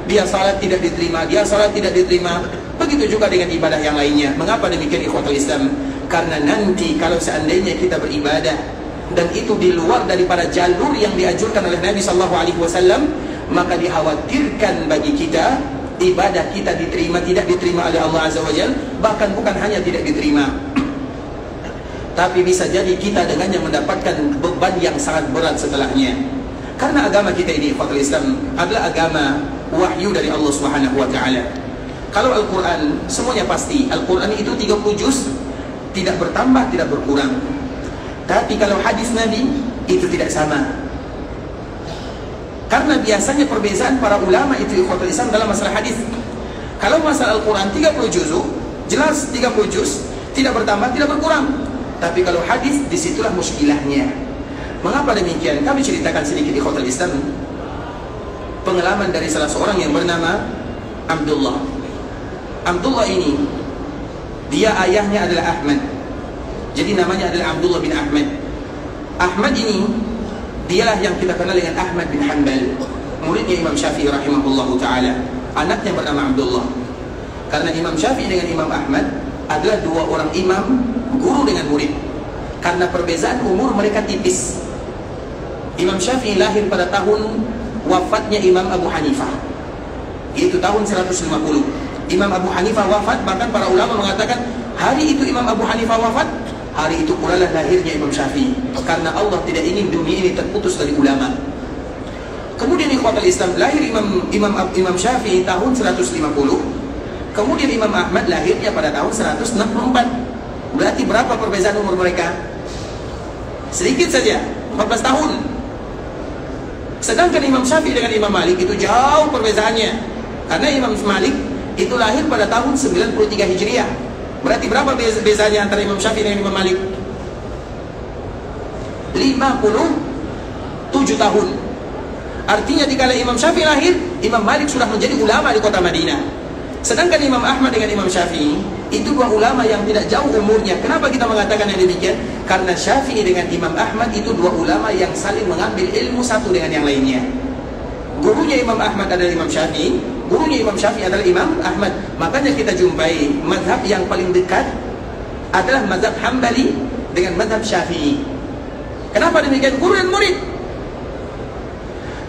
dia salat tidak diterima, dia salat tidak diterima. Begitu juga dengan ibadah yang lainnya. Mengapa demikian, ikhwatul Islam? Karena nanti kalau seandainya kita beribadah dan itu di luar daripada jalur yang dianjurkan oleh Nabi SAW, maka dikhawatirkan bagi kita ibadah kita diterima tidak diterima oleh Allah Azza wa Jalla. Bahkan bukan hanya tidak diterima, tapi bisa jadi kita dengannya mendapatkan beban yang sangat berat setelahnya. Karena agama kita ini, ikhwatul Islam, adalah agama wahyu dari Allah Subhanahu wa ta'ala. Kalau Al-Quran, semuanya pasti Al-Quran itu 30 juz, tidak bertambah, tidak berkurang. Tapi kalau hadis Nabi, itu tidak sama. Karena biasanya perbezaan para ulama itu, ikhwatul Islam, dalam masalah hadis. Kalau masalah Al-Quran 30 juz, jelas 30 juz, tidak bertambah, tidak berkurang. Tapi kalau hadis, disitulah muskilahnya. Mengapa demikian? Kami ceritakan sedikit, ikhwatul Islam, pengalaman dari salah seorang yang bernama Abdullah. Abdullah ini, dia ayahnya adalah Ahmad, jadi namanya adalah Abdullah bin Ahmad. Ahmad ini, dialah yang kita kenal dengan Ahmad bin Hanbal, muridnya Imam Syafi'i rahimahullahu ta'ala. Anaknya bernama Abdullah. Karena Imam Syafi'i dengan Imam Ahmad adalah dua orang imam, guru dengan murid. Karena perbezaan umur mereka tipis. Imam Syafi'i lahir pada tahun wafatnya Imam Abu Hanifah, yaitu tahun 150. Imam Abu Hanifah wafat, bahkan para ulama mengatakan hari itu Imam Abu Hanifah wafat, hari itu pula lah lahirnya Imam Syafi'i. Karena Allah tidak ingin dunia ini terputus dari ulama. Kemudian ikhwatul Islam, lahir Imam Syafi'i tahun 150. Kemudian Imam Ahmad lahirnya pada tahun 164. Berarti berapa perbezaan umur mereka? Sedikit saja, 14 tahun. Sedangkan Imam Syafi'i dengan Imam Malik itu jauh perbezaannya. Karena Imam Malik itu lahir pada tahun 93 Hijriah. Berarti berapa bezanya antara Imam Syafi'i dengan Imam Malik? 57 tahun. Artinya dikala Imam Syafi'i lahir, Imam Malik sudah menjadi ulama di kota Madinah. Sedangkan Imam Ahmad dengan Imam Syafi'i itu dua ulama yang tidak jauh umurnya. Kenapa kita mengatakan yang demikian? Karena Syafi'i dengan Imam Ahmad itu dua ulama yang saling mengambil ilmu satu dengan yang lainnya. Gurunya Imam Ahmad adalah Imam Syafi'i, gurunya Imam Syafi'i adalah Imam Ahmad. Makanya kita jumpai mazhab yang paling dekat adalah mazhab Hambali dengan mazhab Syafi'i. Kenapa demikian? Guru dan murid.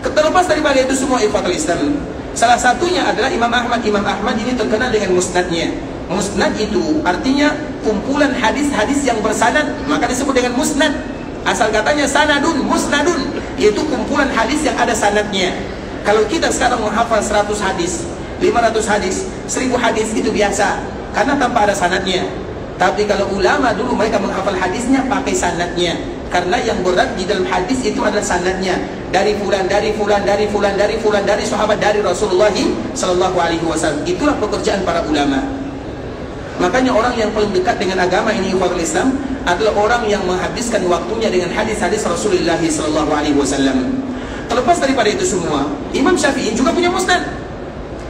Terlepas daripada itu semua ikhwatul Islam, salah satunya adalah Imam Ahmad. Imam Ahmad ini terkenal dengan musnadnya. Musnad itu artinya kumpulan hadis-hadis yang bersanad, maka disebut dengan musnad. Asal katanya sanadun, musnadun, yaitu kumpulan hadis yang ada sanadnya. Kalau kita sekarang menghafal 100 hadis, 500 hadis, 1000 hadis itu biasa, karena tanpa ada sanadnya. Tapi kalau ulama dulu mereka menghafal hadisnya pakai sanadnya, karena yang berat di dalam hadis itu adalah sanadnya. Dari fulan, dari fulan, dari fulan, dari fulan, dari sahabat, dari Rasulullah sallallahu alaihi wasallam. Itulah pekerjaan para ulama. Makanya orang yang paling dekat dengan agama ini ikhwatul Islam adalah orang yang menghabiskan waktunya dengan hadis-hadis Rasulullah sallallahu alaihi wasallam. Terlepas daripada itu semua, Imam Syafi'i juga punya musnad.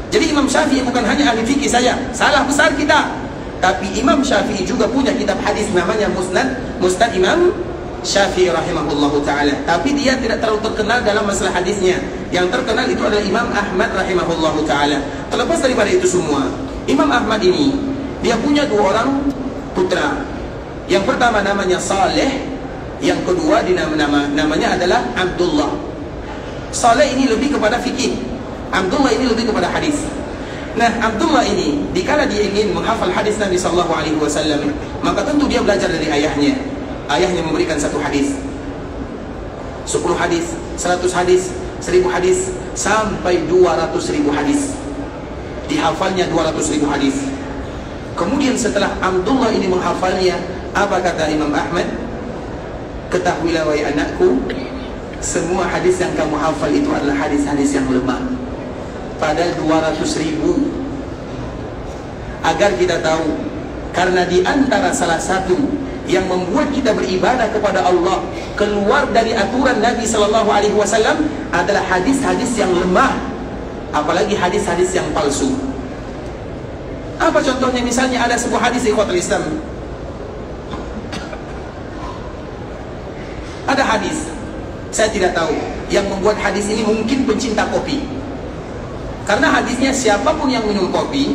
Jadi Imam Syafi'i bukan hanya ahli fikih saja, salah besar kita. Tapi Imam Syafi'i juga punya kitab hadis namanya Musnad Imam Syafi'i rahimahullahu ta'ala. Tapi dia tidak terlalu terkenal dalam masalah hadisnya. Yang terkenal itu adalah Imam Ahmad rahimahullahu ta'ala. Terlepas daripada itu semua, Imam Ahmad ini dia punya dua orang putra. Yang pertama namanya Saleh, yang kedua namanya adalah Abdullah. Saleh ini lebih kepada fikih, Abdullah ini lebih kepada hadis. Nah, Abdullah ini dikala dia ingin menghafal hadis Nabi sallallahu alaihi wasallam, maka tentu dia belajar dari ayahnya. Ayahnya memberikan 1 hadis, 10 hadis, 100 hadis, 1000 hadis, sampai 200.000 hadis. Dihafalnya 200.000 hadis. Kemudian setelah Abdullah ini menghafalnya, apa kata Imam Ahmad? Ketahuilah wahai anakku, semua hadis yang kamu hafal itu adalah hadis-hadis yang lemah. Padahal 200.000. Agar kita tahu, karena di antara salah satu yang membuat kita beribadah kepada Allah keluar dari aturan Nabi sallallahu alaihi wasallam adalah hadis-hadis yang lemah, apalagi hadis-hadis yang palsu. Apa contohnya? Misalnya ada sebuah hadis ikhwatul Islam. Ada hadis, saya tidak tahu, yang membuat hadis ini mungkin pencinta kopi. Karena hadisnya siapapun yang minum kopi,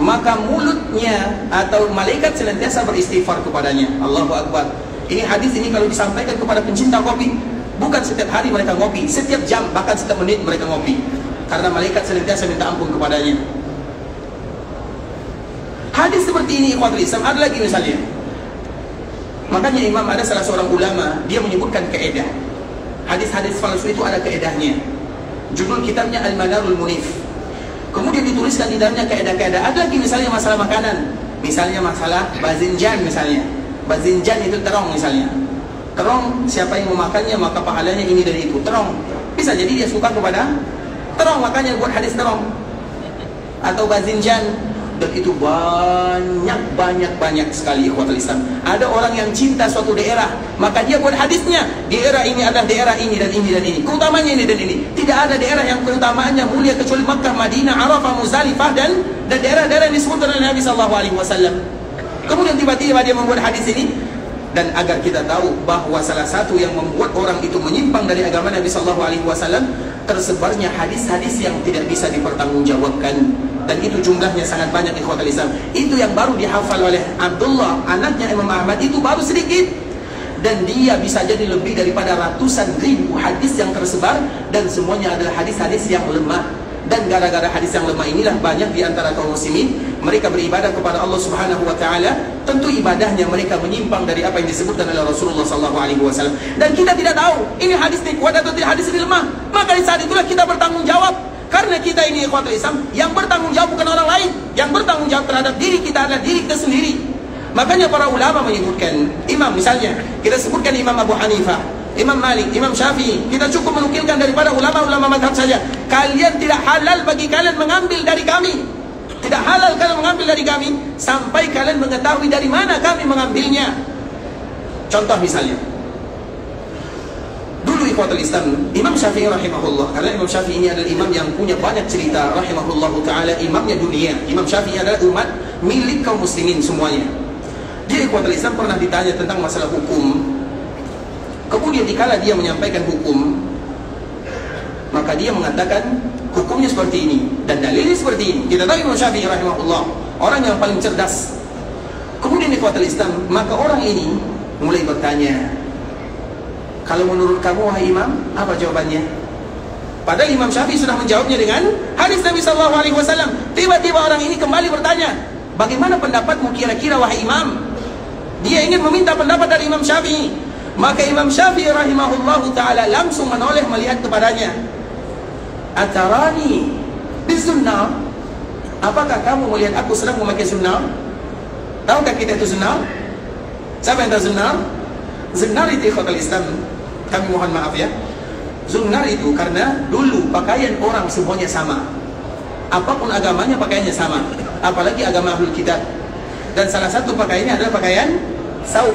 maka mulutnya atau malaikat senantiasa beristighfar kepadanya. Allahu Akbar. Ini hadis ini kalau disampaikan kepada pencinta kopi, bukan setiap hari mereka ngopi, setiap jam, bahkan setiap menit mereka ngopi, karena malaikat senantiasa minta ampun kepadanya. Hadis seperti ini ikhwatul Islam ada lagi misalnya. Makanya Imam ada salah seorang ulama, dia menyebutkan kaedah. Hadis-hadis palsu itu ada kaedahnya. Judul kitabnya Al-Manarul Munif. Kemudian dituliskan di dalamnya kaedah-kaedah. Ada lagi misalnya masalah makanan, misalnya masalah bazinjan misalnya. Bazinjan itu terong misalnya. Terong, siapa yang memakannya maka pahalanya ini dan itu. Terong, bisa jadi dia suka kepada terong, makanya buat hadis terong. Atau bazinjan. Dan itu banyak sekali ikhwatul Islam. Ada orang yang cinta suatu daerah, maka dia buat hadisnya, daerah ini adalah daerah ini dan ini dan ini, keutamanya ini dan ini. Tidak ada daerah yang keutamaannya mulia kecuali Makkah, Madinah, Arafah, Muzdalifah dan daerah-daerah yang disebutkan oleh Nabi sallallahu alaihi wasallam. Kemudian tiba-tiba dia membuat hadis ini. Dan agar kita tahu bahwa salah satu yang membuat orang itu menyimpang dari agama Nabi sallallahu alaihi wasallam, tersebarnya hadis-hadis yang tidak bisa dipertanggungjawabkan. Dan itu jumlahnya sangat banyak ikhwatul Islam. Itu yang baru dihafal oleh Abdullah, anaknya Imam Ahmad, itu baru sedikit. Dan dia bisa jadi lebih daripada ratusan ribu hadis yang tersebar, dan semuanya adalah hadis-hadis yang lemah. Dan gara-gara hadis yang lemah inilah banyak di antara kaum muslimin mereka beribadah kepada Allah Subhanahu wa taala, tentu ibadahnya mereka menyimpang dari apa yang disebutkan oleh Rasulullah sallallahu alaihi wasallam. Dan kita tidak tahu ini hadis ini kuat atau tidak, hadis ini lemah. Maka di saat itulah kita bertanggung jawab. Karena kita ini ikhwatul Islam, yang bertanggung jawab bukan orang lain. Yang bertanggung jawab terhadap diri kita adalah diri kita sendiri. Makanya para ulama menyebutkan, imam misalnya, kita sebutkan Imam Abu Hanifah, Imam Malik, Imam Syafi'i, kita cukup menukilkan daripada ulama-ulama mazhab saja. Kalian tidak halal bagi kalian mengambil dari kami. Tidak halal kalian mengambil dari kami sampai kalian mengetahui dari mana kami mengambilnya. Contoh misalnya, ikhwatul Islam, Imam Syafi'i rahimahullah, karena Imam Syafi'i ini adalah imam yang punya banyak cerita rahimahullah ta'ala, imamnya dunia. Imam Syafi'i adalah umat milik kaum muslimin semuanya. Dia ikhwatul Islam pernah ditanya tentang masalah hukum. Kemudian dikala dia menyampaikan hukum, maka dia mengatakan hukumnya seperti ini dan dalilnya seperti ini. Kita tahu Imam Syafi'i rahimahullah orang yang paling cerdas. Kemudian ikhwatul Islam, maka orang ini mulai bertanya, kalau menurut kamu wahai imam, apa jawabannya? Padahal Imam Syafi'i sudah menjawabnya dengan hadis Nabi SAW. Tiba-tiba orang ini kembali bertanya, bagaimana pendapatmu kira-kira wahai imam? Dia ingin meminta pendapat dari Imam Syafi'i. Maka Imam Syafi'i rahimahullahu ta'ala langsung menoleh melihat kepadanya. Atarani bisunnah, apakah kamu melihat aku sedang memakai sunnah? Tahukah kita itu sunnah? Siapa yang tahu sunnah? Sunnah itu ikhwatul Islam, kami mohon maaf ya, zunar itu karena dulu pakaian orang semuanya sama, apapun agamanya pakaiannya sama, apalagi agama Ahlul Kitab. Dan salah satu pakaiannya adalah pakaian saub.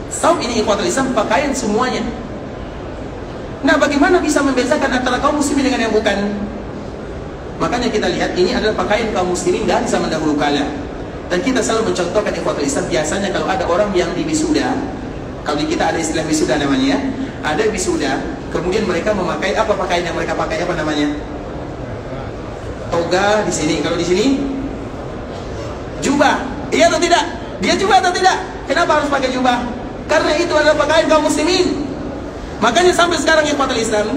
Saub ini ikhwatul Islam pakaian semuanya. Nah, bagaimana bisa membedakan antara kaum muslimin dengan yang bukan? Makanya kita lihat ini adalah pakaian kaum muslimin dari zaman dahulu kala. Dan kita selalu mencontohkan ikhwatul Islam, biasanya kalau ada orang yang di wisuda, kalau di kita ada istilah wisuda namanya, ada wisuda, kemudian mereka memakai apa pakaian yang mereka pakai, apa namanya? Toga di sini. Kalau di sini jubah. Iya atau tidak? Dia jubah atau tidak? Kenapa harus pakai jubah? Karena itu adalah pakaian kaum muslimin. Makanya sampai sekarang ikhwatul Islam,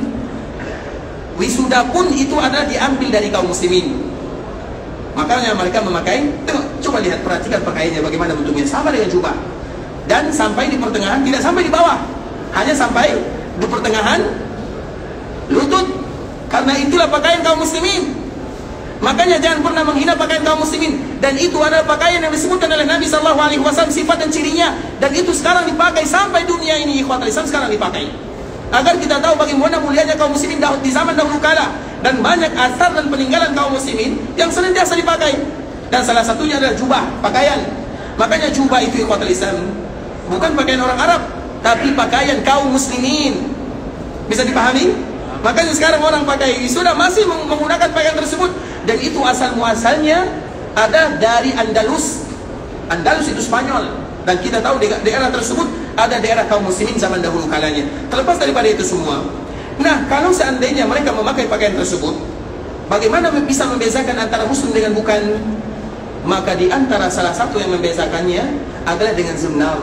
wisuda pun itu adalah diambil dari kaum muslimin. Makanya mereka memakai, coba lihat, perhatikan pakaiannya bagaimana bentuknya, sama dengan jubah. Dan sampai di pertengahan, tidak sampai di bawah, hanya sampai di pertengahan lutut. Karena itulah pakaian kaum muslimin. Makanya jangan pernah menghina pakaian kaum muslimin. Dan itu adalah pakaian yang disebutkan oleh Nabi SAW sifat dan cirinya. Dan itu sekarang dipakai sampai dunia ini, ikhwatul Islam sekarang dipakai. Agar kita tahu bagaimana mulianya kaum muslimin di zaman dahulu kala. Dan banyak asar dan peninggalan kaum muslimin yang senantiasa dipakai. Dan salah satunya adalah jubah, pakaian. Makanya jubah itu ikhwatul Islam bukan pakaian orang Arab, tapi pakaian kaum muslimin. Bisa dipahami? Makanya sekarang orang pakai sudah masih menggunakan pakaian tersebut. Dan itu asal-muasalnya ada dari Andalus. Andalus itu Spanyol. Dan kita tahu di daerah tersebut ada daerah kaum muslimin zaman dahulu kalanya. Terlepas daripada itu semua, nah, kalau seandainya mereka memakai pakaian tersebut, bagaimana bisa membedakan antara muslim dengan bukan? Maka di antara salah satu yang membedakannya adalah dengan zunar.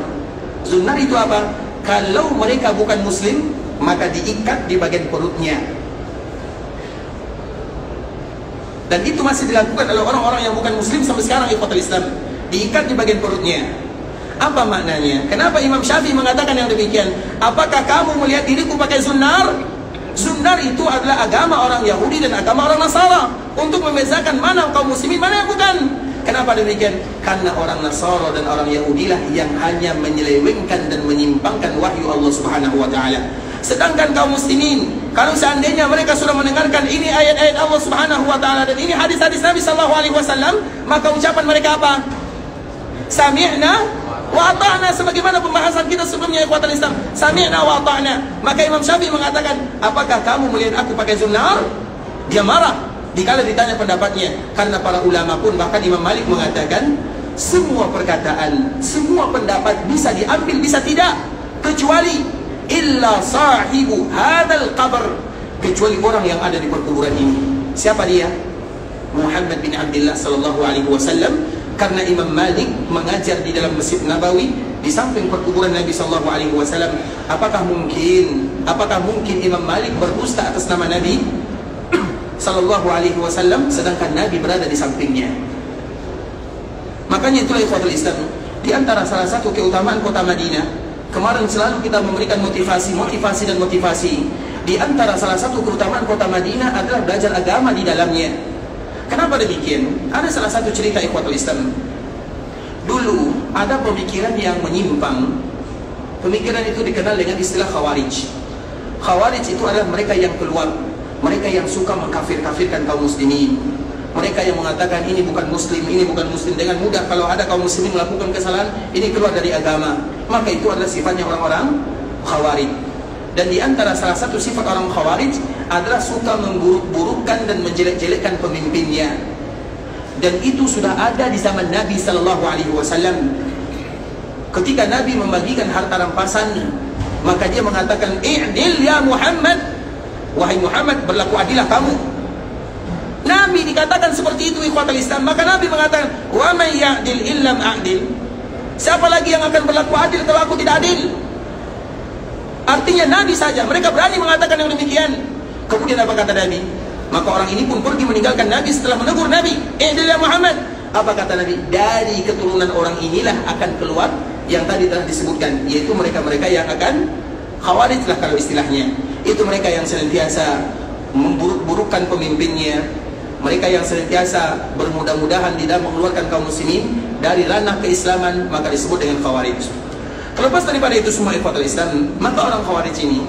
Zunar itu apa? Kalau mereka bukan muslim, maka diikat di bagian perutnya. Dan itu masih dilakukan oleh orang-orang yang bukan muslim sampai sekarang, ikhwatul Islam. Diikat di bagian perutnya. Apa maknanya? Kenapa Imam Syafi'i mengatakan yang demikian? Apakah kamu melihat diriku pakai zunar? Zunar itu adalah agama orang Yahudi dan agama orang Nasara, untuk membedakan mana kaum muslimin, mana yang bukan. Kenapa demikian? Karena orang Nasara dan orang Yahudi lah yang hanya menyelewengkan dan menyimpangkan wahyu Allah Subhanahu wa ta'ala. Sedangkan kaum muslimin, kalau seandainya mereka sudah mendengarkan ini ayat-ayat Allah Subhanahu wa ta'ala dan ini hadis-hadis Nabi SAW, maka ucapan mereka apa? Sami'na wa ata'na, sebagaimana pembahasan kita sebelumnya, ikhwatul Islam. Sami'na wa ata'na. Maka Imam Syafi'i mengatakan, apakah kamu melihat aku pakai zunar? Dia marah dikala ditanya pendapatnya. Karena para ulama pun, bahkan Imam Malik mengatakan, semua perkataan, semua pendapat bisa diambil, bisa tidak, kecuali illa sahibu hadal qabr, kecuali orang yang ada di perkuburan ini. Siapa dia? Muhammad bin Abdullah sallallahu alaihi wasallam. Karena Imam Malik mengajar di dalam Masjid Nabawi di samping perkuburan Nabi sallallahu alaihi wasallam. Apakah mungkin Imam Malik berdusta atas nama Nabi sallallahu alaihi wasallam sedangkan Nabi berada di sampingnya? Makanya itulah ikhwatul Islam, di antara salah satu keutamaan kota Madinah, kemarin selalu kita memberikan motivasi. Di antara salah satu keutamaan kota Madinah adalah belajar agama di dalamnya. Kenapa demikian? Ada salah satu cerita ikhwatul Islam. Dulu ada pemikiran yang menyimpang. Pemikiran itu dikenal dengan istilah Khawarij. Khawarij itu adalah mereka yang keluar, mereka yang suka mengkafir-kafirkan kaum muslimin. Mereka yang mengatakan ini bukan muslim, ini bukan muslim. Dengan mudah kalau ada kaum muslimin melakukan kesalahan, ini keluar dari agama. Maka itu adalah sifatnya orang-orang Khawarij. Dan di antara salah satu sifat orang Khawarij adalah suka memburuk-burukkan dan menjelek-jelekkan pemimpinnya. Dan itu sudah ada di zaman Nabi sallallahu alaihi wasallam. Ketika Nabi membagikan harta rampasan, maka dia mengatakan, "I'dil ya Muhammad." Wahai Muhammad, berlaku adilah kamu. Nabi dikatakan seperti itu ikhwatul Islam. Maka Nabi mengatakan, "Wa may ya'dil illam a'dil." Siapa lagi yang akan berlaku adil kalau aku tidak adil? Artinya Nabi saja, mereka berani mengatakan yang demikian. Kemudian apa kata Nabi? Maka orang ini pun pergi meninggalkan Nabi setelah menegur Nabi. "I'dil ya Muhammad." Apa kata Nabi? Dari keturunan orang inilah akan keluar yang tadi telah disebutkan, yaitu mereka-mereka yang akan Khawarij lah kalau istilahnya. Itu mereka yang senantiasa memburuk-burukkan pemimpinnya. Mereka yang senantiasa bermudah-mudahan tidak mengeluarkan kaum muslimin dari ranah keislaman, maka disebut dengan Khawarij. Terlepas daripada itu semua ikhwatul Islam, maka orang Khawarij ini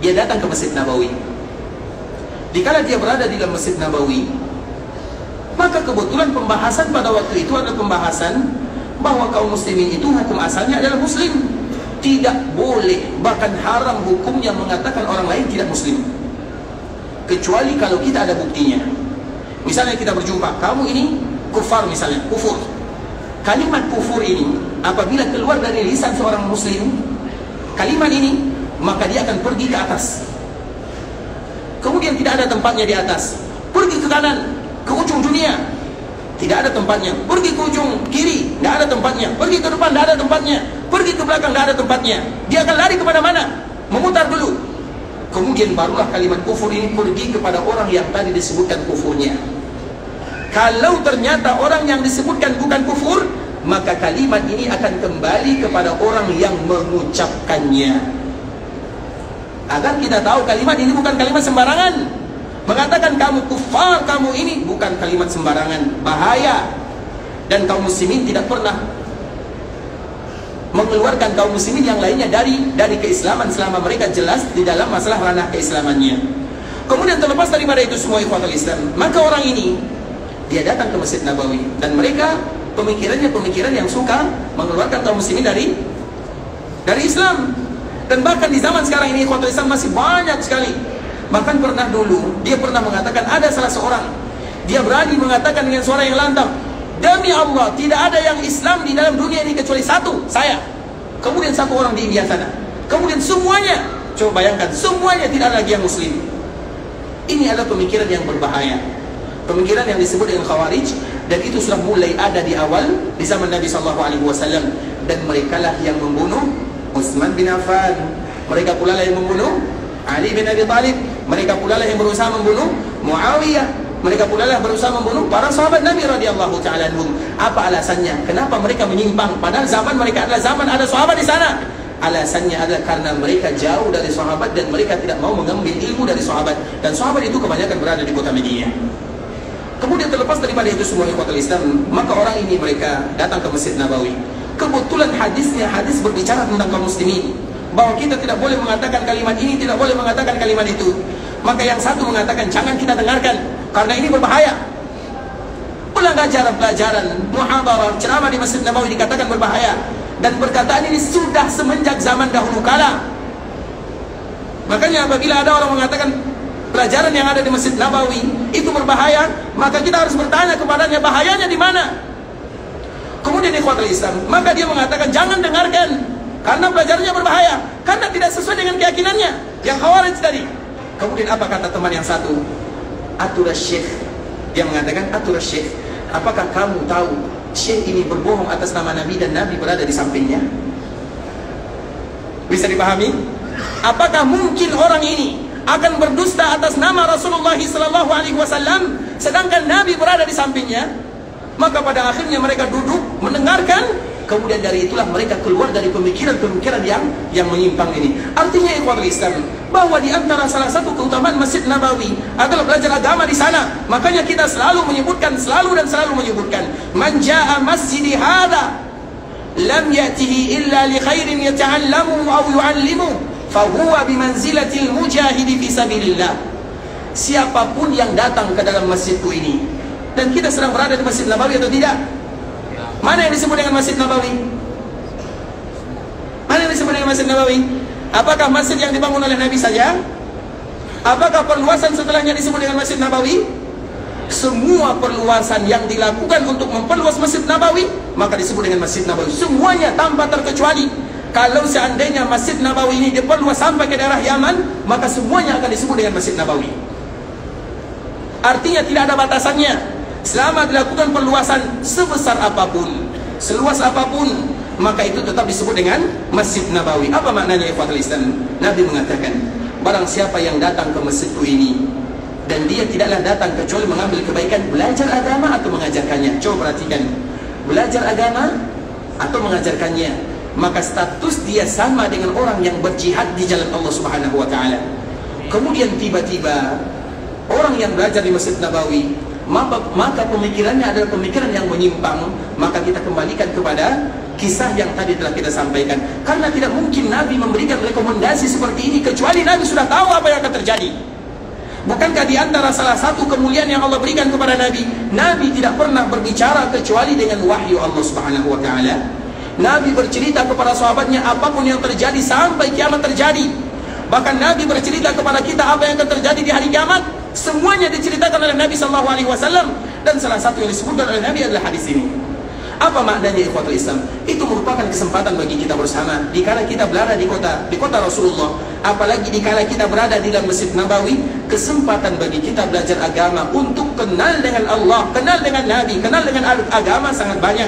dia datang ke Masjid Nabawi. Dikala dia berada di dalam Masjid Nabawi, maka kebetulan pembahasan pada waktu itu adalah pembahasan bahwa kaum muslimin itu hukum asalnya adalah muslim. Tidak boleh, bahkan haram hukumnya mengatakan orang lain tidak muslim, kecuali kalau kita ada buktinya. Misalnya kita berjumpa, kamu ini kufar misalnya, kufur. Kalimat kufur ini apabila keluar dari lisan seorang muslim, kalimat ini, maka dia akan pergi ke atas. Kemudian tidak ada tempatnya di atas. Pergi ke kanan, ke ujung dunia, tidak ada tempatnya. Pergi ke ujung kiri, tidak ada tempatnya. Pergi ke depan, tidak ada tempatnya. Pergi ke belakang, tidak ada tempatnya. Dia akan lari kepada mana? Memutar dulu. Kemudian barulah kalimat kufur ini pergi kepada orang yang tadi disebutkan kufurnya. Kalau ternyata orang yang disebutkan bukan kufur, maka kalimat ini akan kembali kepada orang yang mengucapkannya. Agar kita tahu kalimat ini bukan kalimat sembarangan. Mengatakan kamu kufar, kamu ini bukan kalimat sembarangan, bahaya. Dan kaum muslimin tidak pernah mengeluarkan kaum muslimin yang lainnya dari keislaman selama mereka jelas di dalam masalah ranah keislamannya. Kemudian terlepas daripada itu semua ikhwatul Islam, maka orang ini dia datang ke Masjid Nabawi dan mereka pemikirannya pemikiran yang suka mengeluarkan kaum muslimin dari Islam. Dan bahkan di zaman sekarang ini ikhwatul Islam masih banyak sekali. Bahkan pernah dulu dia pernah mengatakan, ada salah seorang dia berani mengatakan dengan suara yang lantang, "Demi Allah, tidak ada yang Islam di dalam dunia ini kecuali satu, saya." Kemudian satu orang di India sana. Kemudian semuanya, coba bayangkan, semuanya tidak ada lagi yang muslim. Ini adalah pemikiran yang berbahaya. Pemikiran yang disebut dengan Khawarij, dan itu sudah mulai ada di awal di zaman Nabi SAW. Dan merekalah yang membunuh Utsman bin Affan. Mereka pula lah yang membunuh Ali bin Abi Thalib. Mereka pula lah yang berusaha membunuh Muawiyah. Mereka pula lah berusaha membunuh para sahabat Nabi radhiyallahu ta'ala anhum. Apa alasannya? Kenapa mereka menyimpang? Padahal zaman mereka adalah zaman ada sahabat di sana. Alasannya adalah karena mereka jauh dari sahabat dan mereka tidak mau mengambil ilmu dari sahabat. Dan sahabat itu kebanyakan berada di kota Madinah. Kemudian terlepas daripada itu semua ikhwatul Islam, maka orang ini mereka datang ke Masjid Nabawi. Kebetulan hadisnya hadis berbicara tentang kaum muslimin, bahwa kita tidak boleh mengatakan kalimat ini, tidak boleh mengatakan kalimat itu. Maka yang satu mengatakan jangan kita dengarkan karena ini berbahaya. Pelajaran muhadarah, ceramah di Masjid Nabawi dikatakan berbahaya. Dan perkataan ini sudah semenjak zaman dahulu kala. Makanya apabila ada orang mengatakan pelajaran yang ada di Masjid Nabawi itu berbahaya, maka kita harus bertanya kepadanya, bahayanya di mana? Kemudian ikhwatul Islam, maka dia mengatakan jangan dengarkan karena pelajarannya berbahaya, karena tidak sesuai dengan keyakinannya yang Khawarij tadi. Kemudian apa kata teman yang satu? Aturah Syekh. Dia mengatakan, aturah Syekh, apakah kamu tahu Syekh ini berbohong atas nama Nabi dan Nabi berada di sampingnya? Bisa dipahami? Apakah mungkin orang ini akan berdusta atas nama Rasulullah SAW sedangkan Nabi berada di sampingnya? Maka pada akhirnya mereka duduk mendengarkan. Kemudian dari itulah mereka keluar dari pemikiran-pemikiran yang menyimpang ini. Artinya ikhwatul Islam, bahwa di antara salah satu keutamaan Masjid Nabawi adalah belajar agama di sana. Makanya kita selalu menyebutkan, selalu menyebutkan, man jaa masjidi hadza lam yatihi illa li khairin yata'allamu aw yu'allimu fahuwa bimanzilatil mujahidi fi sabilillah. Siapapun yang datang ke dalam masjidku ini, dan kita sedang berada di Masjid Nabawi atau tidak? Mana yang disebut dengan Masjid Nabawi? Mana yang disebut dengan Masjid Nabawi? Apakah masjid yang dibangun oleh Nabi saja? Apakah perluasan setelahnya disebut dengan Masjid Nabawi? Semua perluasan yang dilakukan untuk memperluas Masjid Nabawi, maka disebut dengan Masjid Nabawi. Semuanya tanpa terkecuali. Kalau seandainya Masjid Nabawi ini diperluas sampai ke daerah Yaman, maka semuanya akan disebut dengan Masjid Nabawi. Artinya tidak ada batasannya. Selama dilakukan perluasan sebesar apapun, seluas apapun, maka itu tetap disebut dengan Masjid Nabawi. Apa maknanya ikhwatul Islam? Nabi mengatakan, barang siapa yang datang ke masjidku ini dan dia tidaklah datang kecuali mengambil kebaikan, belajar agama atau mengajarkannya. Coba perhatikan, belajar agama atau mengajarkannya, maka status dia sama dengan orang yang berjihad di jalan Allah Subhanahu wa taala. Kemudian tiba-tiba orang yang belajar di Masjid Nabawi, maka pemikirannya adalah pemikiran yang menyimpang, maka kita kembalikan kepada kisah yang tadi telah kita sampaikan. Karena tidak mungkin Nabi memberikan rekomendasi seperti ini kecuali Nabi sudah tahu apa yang akan terjadi. Bukankah di antara salah satu kemuliaan yang Allah berikan kepada Nabi, Nabi tidak pernah berbicara kecuali dengan wahyu Allah Subhanahu wa taala. Nabi bercerita kepada sahabatnya apapun yang terjadi sampai kiamat terjadi. Bahkan Nabi bercerita kepada kita apa yang akan terjadi di hari kiamat. Semuanya diceritakan oleh Nabi sallallahu alaihi wasallam, dan salah satu yang disebutkan oleh Nabi adalah hadis ini. Apa maknanya ikhwatul Islam? Itu merupakan kesempatan bagi kita bersama dikala kita berada di kota Rasulullah, apalagi dikala kita berada di dalam Masjid Nabawi, kesempatan bagi kita belajar agama untuk kenal dengan Allah, kenal dengan Nabi, kenal dengan agama sangat banyak.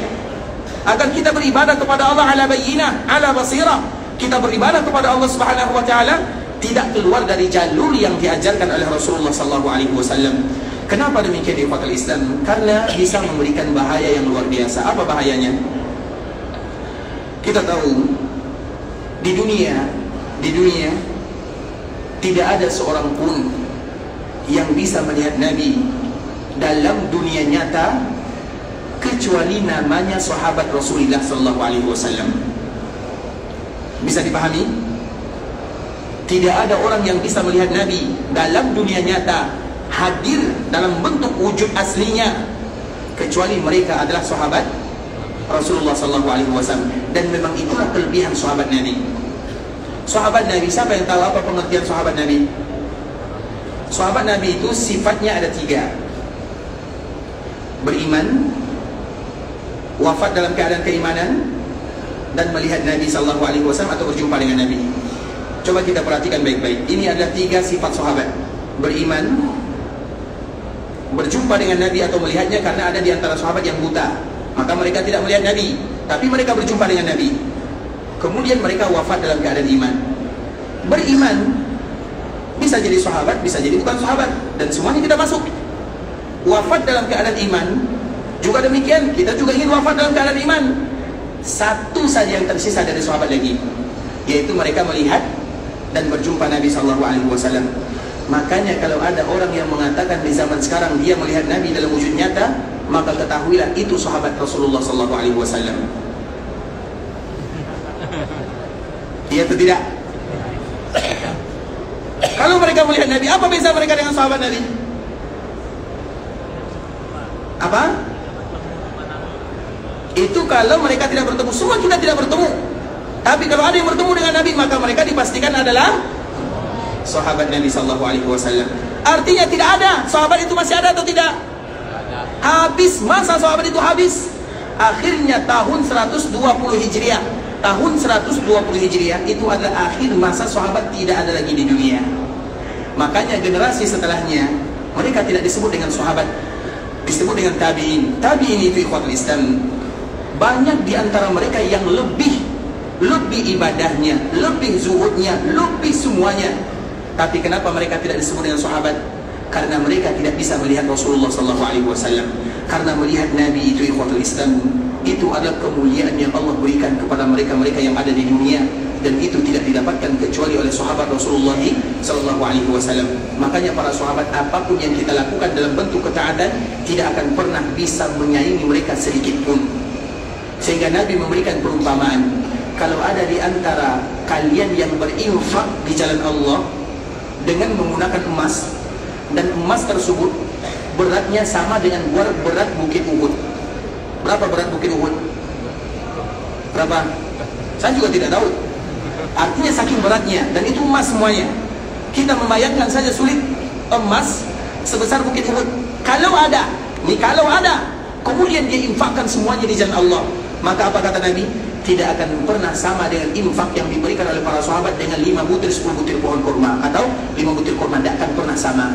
Agar kita beribadah kepada Allah ala bayyinah, ala basirah. Kita beribadah kepada Allah Subhanahu wa taala tidak keluar dari jalur yang diajarkan oleh Rasulullah sallallahu alaihi wasallam. Kenapa demikian di ikhwatul Islam? Karena bisa memberikan bahaya yang luar biasa. Apa bahayanya? Kita tahu di dunia tidak ada seorang pun yang bisa melihat Nabi dalam dunia nyata kecuali namanya sahabat Rasulullah sallallahu alaihi wasallam. Bisa dipahami? Tidak ada orang yang bisa melihat Nabi dalam dunia nyata hadir dalam bentuk wujud aslinya kecuali mereka adalah sahabat Rasulullah sallallahu alaihi wasallam. Dan memang itulah kelebihan sahabat Nabi. Sahabat Nabi, siapa yang tahu apa pengertian sahabat Nabi? Sahabat Nabi itu sifatnya ada 3. Beriman, wafat dalam keadaan keimanan, dan melihat Nabi sallallahu alaihi wasallam atau berjumpa dengan Nabi. Coba kita perhatikan baik-baik. Ini adalah 3 sifat sahabat. Beriman, berjumpa dengan Nabi atau melihatnya, karena ada di antara sahabat yang buta, maka mereka tidak melihat Nabi, tapi mereka berjumpa dengan Nabi. Kemudian mereka wafat dalam keadaan iman. Beriman bisa jadi sahabat, bisa jadi bukan sahabat, dan semuanya tidak masuk. Wafat dalam keadaan iman juga demikian, kita juga ingin wafat dalam keadaan iman. Satu saja yang tersisa dari sahabat lagi, yaitu mereka melihat dan berjumpa Nabi sallallahu alaihi wasallam. Makanya kalau ada orang yang mengatakan di zaman sekarang dia melihat Nabi dalam wujud nyata, maka ketahuilah itu sahabat Rasulullah sallallahu alaihi wasallam. Iya atau tidak? Kalau mereka melihat Nabi, apa beza mereka dengan sahabat Nabi? Apa? Itu kalau mereka tidak bertemu. Semua kita tidak bertemu. Tapi kalau ada yang bertemu dengan Nabi, maka mereka dipastikan adalah sahabat Nabi sallallahu alaihi wasallam. Artinya tidak ada. Sahabat itu masih ada atau tidak? Habis masa sahabat itu habis. Akhirnya tahun 120 Hijriah. Tahun 120 Hijriah itu adalah akhir masa sahabat tidak ada lagi di dunia. Makanya generasi setelahnya mereka tidak disebut dengan sahabat, disebut dengan tabi'in. Tabi'in itu ikhwatul Islam, banyak di antara mereka yang lebih ibadahnya, lebih zuhudnya, lebih semuanya. Tapi kenapa mereka tidak disebut dengan sahabat? Karena mereka tidak bisa melihat Rasulullah sallallahu alaihi wasallam. Karena melihat Nabi itu ikhwatul Islam, itu adalah kemuliaan yang Allah berikan kepada mereka-mereka yang ada di dunia, dan itu tidak didapatkan kecuali oleh sahabat Rasulullah sallallahu alaihi wasallam. Makanya para sahabat, apapun yang kita lakukan dalam bentuk ketaatan tidak akan pernah bisa menyaingi mereka sedikit pun. Sehingga Nabi memberikan perumpamaan, kalau ada di antara kalian yang berinfak di jalan Allah dengan menggunakan emas, dan emas tersebut beratnya sama dengan berat bukit Uhud. Berapa berat bukit Uhud? Berapa? Saya juga tidak tahu. Artinya saking beratnya, dan itu emas semuanya. Kita membayangkan saja sulit, emas sebesar bukit Uhud. Kalau ada, kemudian dia infakkan semuanya di jalan Allah, maka apa kata Nabi? Tidak akan pernah sama dengan infak yang diberikan oleh para sahabat dengan 5 butir, 10 butir pohon kurma, atau 5 butir kurma, tidak akan pernah sama.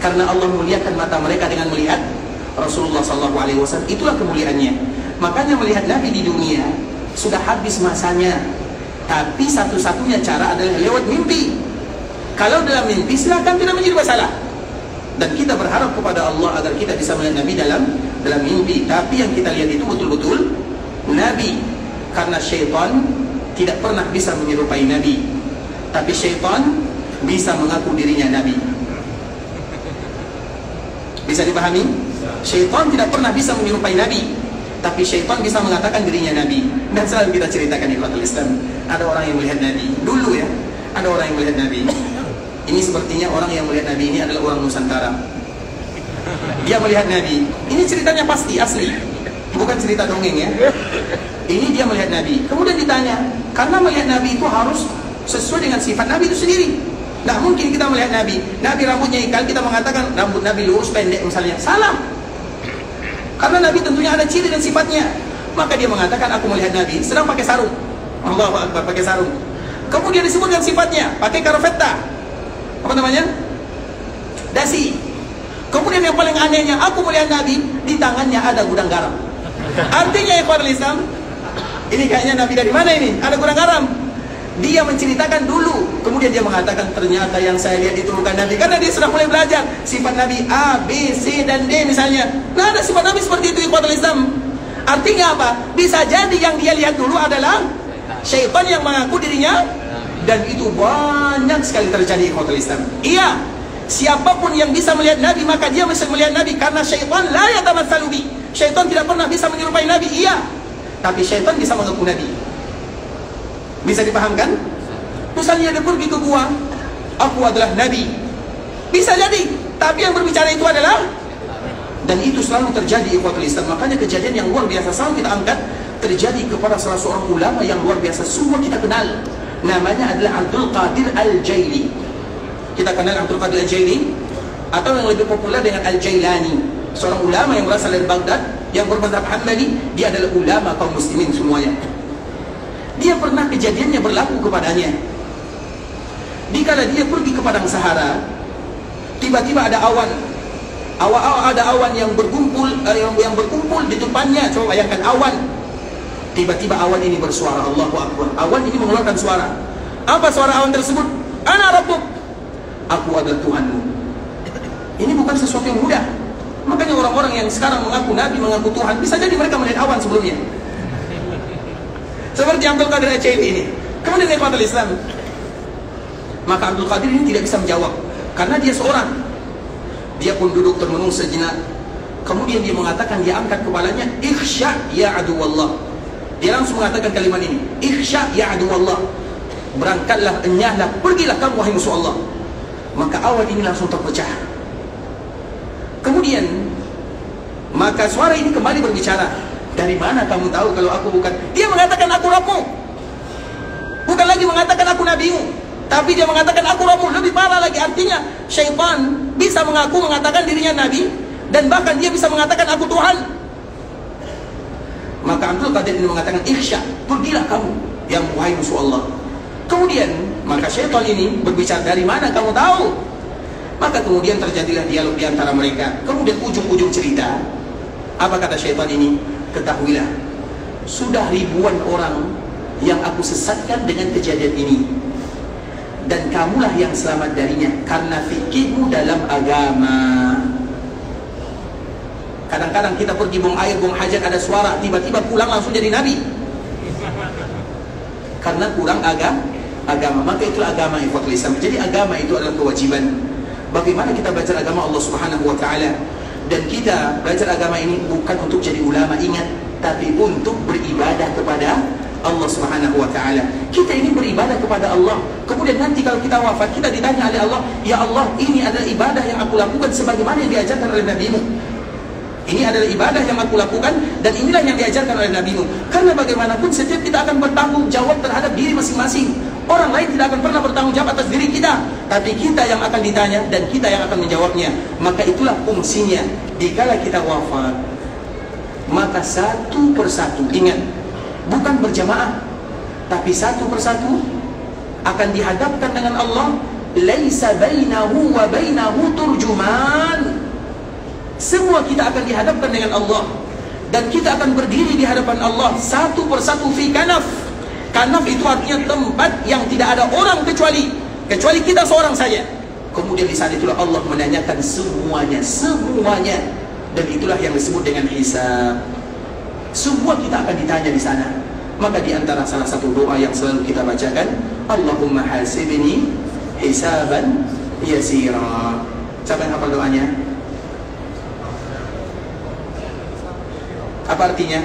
Karena Allah muliakan mata mereka dengan melihat Rasulullah SAW. Itulah kemuliaannya. Makanya melihat Nabi di dunia sudah habis masanya, tapi satu-satunya cara adalah lewat mimpi. Kalau dalam mimpi silakan, tidak menjadi masalah. Dan kita berharap kepada Allah agar kita bisa melihat Nabi dalam mimpi. Tapi yang kita lihat itu betul-betul Nabi. Karena syaitan tidak pernah bisa menyerupai Nabi, tapi syaitan bisa mengaku dirinya Nabi. Bisa dipahami? Syaitan tidak pernah bisa menyerupai Nabi, tapi syaitan bisa mengatakan dirinya Nabi. Dan selalu kita ceritakan ikhwatul Islam, ada orang yang melihat Nabi dulu ya, ada orang yang melihat Nabi. Ini sepertinya orang yang melihat Nabi ini adalah orang Nusantara. Dia melihat Nabi, ini ceritanya pasti asli, bukan cerita dongeng ya. Ini dia melihat Nabi, kemudian ditanya, karena melihat Nabi itu harus sesuai dengan sifat Nabi itu sendiri. Nah mungkin kita melihat Nabi rambutnya ikal, kita mengatakan rambut Nabi lurus pendek misalnya, salah. Karena Nabi tentunya ada ciri dan sifatnya. Maka dia mengatakan, aku melihat Nabi sedang pakai sarung. Allahu Akbar, pakai sarung. Kemudian disebutkan sifatnya, pakai karofeta, apa namanya, dasi. Kemudian yang paling anehnya, aku melihat Nabi di tangannya ada gudang garam. Artinya ikhwatul Islam, ini kayaknya Nabi dari mana ini? Ada gudang garam. Dia menceritakan dulu, kemudian dia mengatakan ternyata yang saya lihat itu bukan Nabi. Karena dia sudah mulai belajar sifat Nabi A, B, C, dan D misalnya. Nah ada sifat Nabi seperti itu ikhwatul Islam. Artinya apa? Bisa jadi yang dia lihat dulu adalah syaitan yang mengaku dirinya. Dan itu banyak sekali terjadi ikhwatul Islam. Iya, siapapun yang bisa melihat Nabi, maka dia bisa melihat Nabi. Karena syaitan la yatamatsalu bi. Syaitan tidak pernah bisa menyerupai Nabi, iya. Tapi syaitan bisa mengaku Nabi. Bisa dipahamkan? Misalnya dia pergi ke gua, aku adalah Nabi. Bisa jadi, tapi yang berbicara itu adalah, dan itu selalu terjadi ikhwatul Islam. Makanya kejadian yang luar biasa selalu kita angkat, terjadi kepada salah seorang ulama yang luar biasa, semua kita kenal. Namanya adalah Abdul Qadir Al-Jaili. Kita kenal Abdul Qadir Al-Jaili, atau yang lebih populer dengan Al-Jailani, seorang ulama yang berasal dari Baghdad, yang bermadzhab Hambali. Dia adalah ulama kaum muslimin semuanya. Dia pernah kejadiannya berlaku kepadanya. Dikala dia pergi ke padang Sahara, tiba-tiba ada awan. Ada awan yang berkumpul, yang berkumpul di depannya. Coba bayangkan awan. Tiba-tiba awan ini bersuara, Allahu Akbar. Awan ini mengeluarkan suara. Apa suara awan tersebut? Ana Rabbuk. Aku adalah Tuhanmu. Ini bukan sesuatu yang mudah. Makanya orang-orang yang sekarang mengaku Nabi, mengaku Tuhan, bisa jadi mereka melihat awan sebelumnya. Seperti Abdul Qadir Al-Jaili ini. Kemudian ikhwatul Islam, maka Abdul Qadir ini tidak bisa menjawab, karena dia seorang. Dia pun duduk termenung sejenak. Kemudian dia mengatakan, dia angkat kepalanya, ikhsya ya aduwallah. Dia langsung mengatakan kalimat ini, ikhsya ya aduwallah. Berangkatlah, enyahlah, pergilah kamu wahai musuh Allah. Maka awan ini langsung terpecah. Kemudian maka suara ini kembali berbicara, dari mana kamu tahu kalau aku bukan? Dia mengatakan aku Rabbmu. Bukan lagi mengatakan aku nabimu, tapi dia mengatakan aku Rabbmu. Lebih parah lagi, artinya syaitan bisa mengaku mengatakan dirinya nabi, dan bahkan dia bisa mengatakan aku Tuhan. Maka Abdul Qadir ini mengatakan, ikhsya, pergilah kamu yang wahai musuh Allah. Kemudian maka syaitan ini berbicara, dari mana kamu tahu? Maka kemudian terjadilah dialog di antara mereka. Kemudian ujung-ujung cerita, apa kata syaitan ini? Ketahuilah, sudah ribuan orang yang aku sesatkan dengan kejadian ini, dan kamulah yang selamat darinya karena fikirmu dalam agama. Kadang-kadang kita pergi buang air, buang hajat, ada suara, tiba-tiba pulang langsung jadi nabi, karena kurang agama. Maka itulah agama ikhwatul Islam. Jadi agama itu adalah kewajiban. Bagaimana kita belajar agama Allah Subhanahu wa ta'ala? Dan kita belajar agama ini bukan untuk jadi ulama, ingat, tapi untuk beribadah kepada Allah Subhanahu wa ta'ala. Kita ini beribadah kepada Allah. Kemudian nanti kalau kita wafat, kita ditanya oleh Allah, ya Allah, ini adalah ibadah yang aku lakukan sebagaimana yang diajarkan oleh Nabi-Mu. Ini adalah ibadah yang aku lakukan, dan inilah yang diajarkan oleh Nabi-Mu. Karena bagaimanapun setiap kita akan bertanggung jawab terhadap diri masing-masing. Orang lain tidak akan pernah bertanggung jawab atas diri kita, tapi kita yang akan ditanya dan kita yang akan menjawabnya. Maka itulah fungsinya. Dikala kita wafat, maka satu persatu, ingat, bukan berjamaah, tapi satu persatu akan dihadapkan dengan Allah. Laisa bainahu wa bainahu turjuman. Semua kita akan dihadapkan dengan Allah, dan kita akan berdiri di hadapan Allah satu persatu fi kanaf. Kanaf itu artinya tempat yang tidak ada orang kecuali kita seorang saja. Kemudian di saat itulah Allah menanyakan semuanya, dan itulah yang disebut dengan hisab. Semua kita akan ditanya di sana. Maka di antara salah satu doa yang selalu kita bacakan, Allahumma hasibni hisaban yasira. Siapa yang hafal doanya? Apa artinya?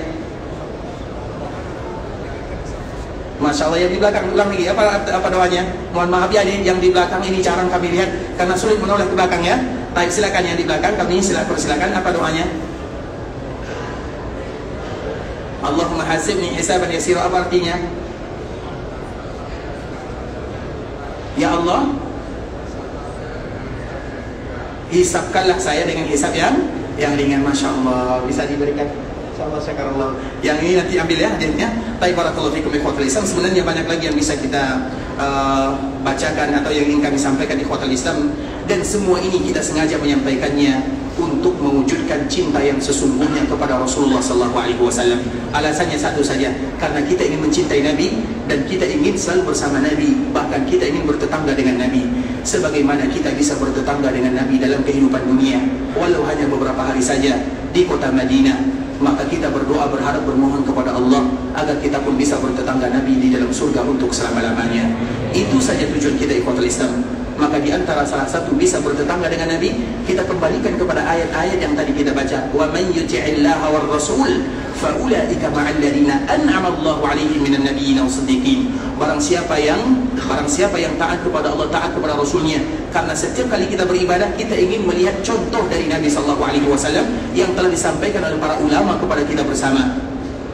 Masya Allah, yang di belakang ulang lagi. Apa doanya? Mohon maaf ya, yang di belakang ini jarang kami lihat karena sulit menoleh ke belakang ya. Baik, silakan yang di belakang, kami silakan. Apa doanya? Allahumma hasibni hisaban yasira. Apa artinya? Ya Allah, hisabkanlah saya dengan hisab yang ringan. Masya Allah, bisa diberikan. Insyaallah, syakarallah. Yang ini nanti ambil ya hadisnya. Tapi barakallahu fikum ikhwatul Islam. Sebenarnya banyak lagi yang bisa kita bacakan atau yang ingin kami sampaikan ikhwatul Islam, dan semua ini kita sengaja menyampaikannya untuk mewujudkan cinta yang sesungguhnya kepada Rasulullah SAW. Alasannya satu saja, karena kita ingin mencintai Nabi, dan kita ingin selalu bersama Nabi, bahkan kita ingin bertetangga dengan Nabi. Sebagaimana kita bisa bertetangga dengan Nabi dalam kehidupan dunia, walau hanya beberapa hari saja di kota Madinah, maka kita berdoa, berharap, bermohon kepada Allah agar kita pun bisa bertetangga Nabi di dalam surga untuk selama-lamanya. Itu saja tujuan kita ikhwatul Islam. Maka di antara salah satu bisa bertetangga dengan Nabi, kita kembalikan kepada ayat-ayat yang tadi kita baca. Wa man yuti'illaha war rasul fa ulaika ma'al ladzina an'ama Allahu 'alaihim minan nabiyyin was-siddiqin. Barang siapa yang taat kepada Allah, taat kepada Rasulnya. Karena setiap kali kita beribadah, kita ingin melihat contoh dari Nabi sallallahu alaihi wasallam yang telah disampaikan oleh para ulama kepada kita bersama.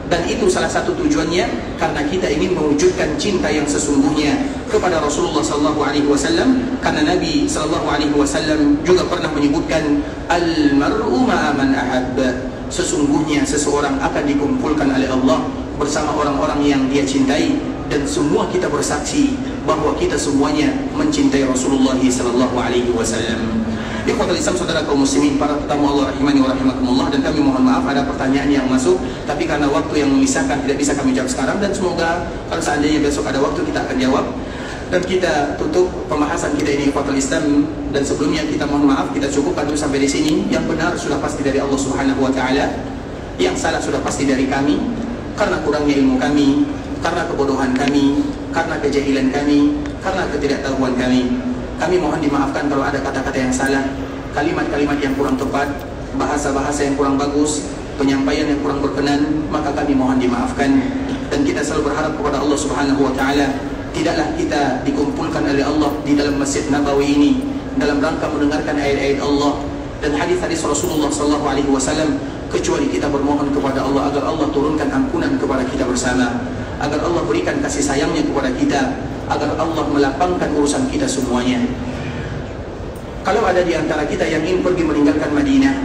Dan itu salah satu tujuannya, karena kita ingin mewujudkan cinta yang sesungguhnya kepada Rasulullah sallallahu alaihi wasallam. Karena Nabi sallallahu alaihi wasallam juga pernah menyebutkan al-mar'u ma'a man ahabba. Sesungguhnya seseorang akan dikumpulkan oleh Allah bersama orang-orang yang dia cintai, dan semua kita bersaksi bahwa kita semuanya mencintai Rasulullah sallallahu alaihi wasallam. Ikhwatul Islam, saudara kaum muslimin, para tetamu Allah rahimani wa rahimakumullah, dan kami mohon maaf ada pertanyaan yang masuk, tapi karena waktu yang memisahkan tidak bisa kami jawab sekarang, dan semoga kalau seandainya besok ada waktu kita akan jawab. Dan kita tutup pembahasan kita ini ikhwatul Islam, dan sebelumnya kita mohon maaf, kita cukupkan dulu sampai di sini. Yang benar sudah pasti dari Allah Subhanahu wa taala, yang salah sudah pasti dari kami, karena kurangnya ilmu kami, karena kebodohan kami, karena kejahilan kami, karena ketidaktahuan kami. Kami mohon dimaafkan kalau ada kata-kata yang salah, kalimat-kalimat yang kurang tepat, bahasa-bahasa yang kurang bagus, penyampaian yang kurang berkenan, maka kami mohon dimaafkan. Dan kita selalu berharap kepada Allah Subhanahu wa taala, tidaklah kita dikumpulkan oleh Allah di dalam Masjid Nabawi ini dalam rangka mendengarkan ayat-ayat Allah dan hadis-hadis Rasulullah sallallahu alaihi wasallam, kecuali kita bermohon kepada Allah agar Allah turunkan ampunan kepada kita bersama, agar Allah berikan kasih sayangnya kepada kita, agar Allah melapangkan urusan kita semuanya. Kalau ada di antara kita yang ingin pergi meninggalkan Madinah,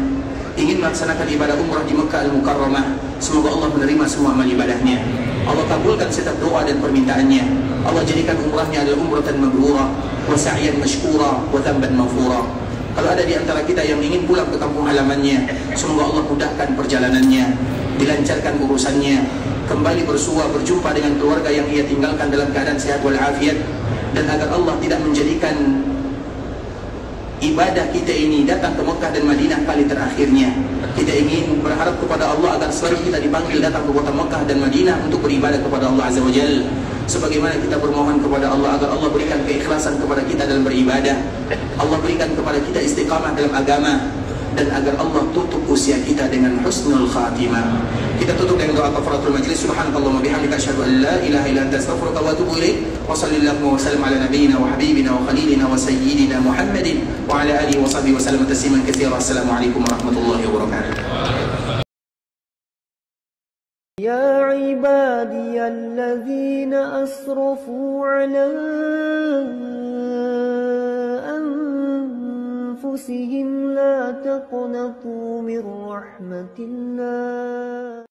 ingin melaksanakan ibadah umrah di Mekah Al-Mukarramah, semoga Allah menerima semua amal ibadahnya. Allah kabulkan setiap doa dan permintaannya. Allah jadikan umrahnya adalah umratan mabrurah, wa sa'yan mashkura, wa dhanban maghfura. Kalau ada di antara kita yang ingin pulang ke kampung halamannya, semoga Allah mudahkan perjalanannya, dilancarkan urusannya, kembali bersua berjumpa dengan keluarga yang ia tinggalkan dalam keadaan sehat walafiat, dan agar Allah tidak menjadikan ibadah kita ini datang ke Mekah dan Madinah kali terakhirnya. Kita ingin berharap kepada Allah agar selalu kita dipanggil datang ke kota Mekah dan Madinah untuk beribadah kepada Allah Azza wa Jalla. Sebagaimana kita bermohon kepada Allah agar Allah berikan keikhlasan kepada kita dalam beribadah, Allah berikan kepada kita istiqamah dalam agama, dan agar Allah tutup usia kita dengan husnul khatimah. Kita tutup dengan doa kafaratul majlis. Subhanakallahumma bihamdika asyhadu an la ilaha illa anta astaghfiruka wa atubu ilaik. Wa sallallahu wa sallam ala nabiyyina wa habibina wa khalilina wa sayyidina Muhammadin wa ala alihi wa sahbihi wa sallam tasliman katsira. Assalamualaikum warahmatullahi wabarakatuh. يا عبادي الذين أسرفوا على أنفسهم لا تقنطوا من رحمة الله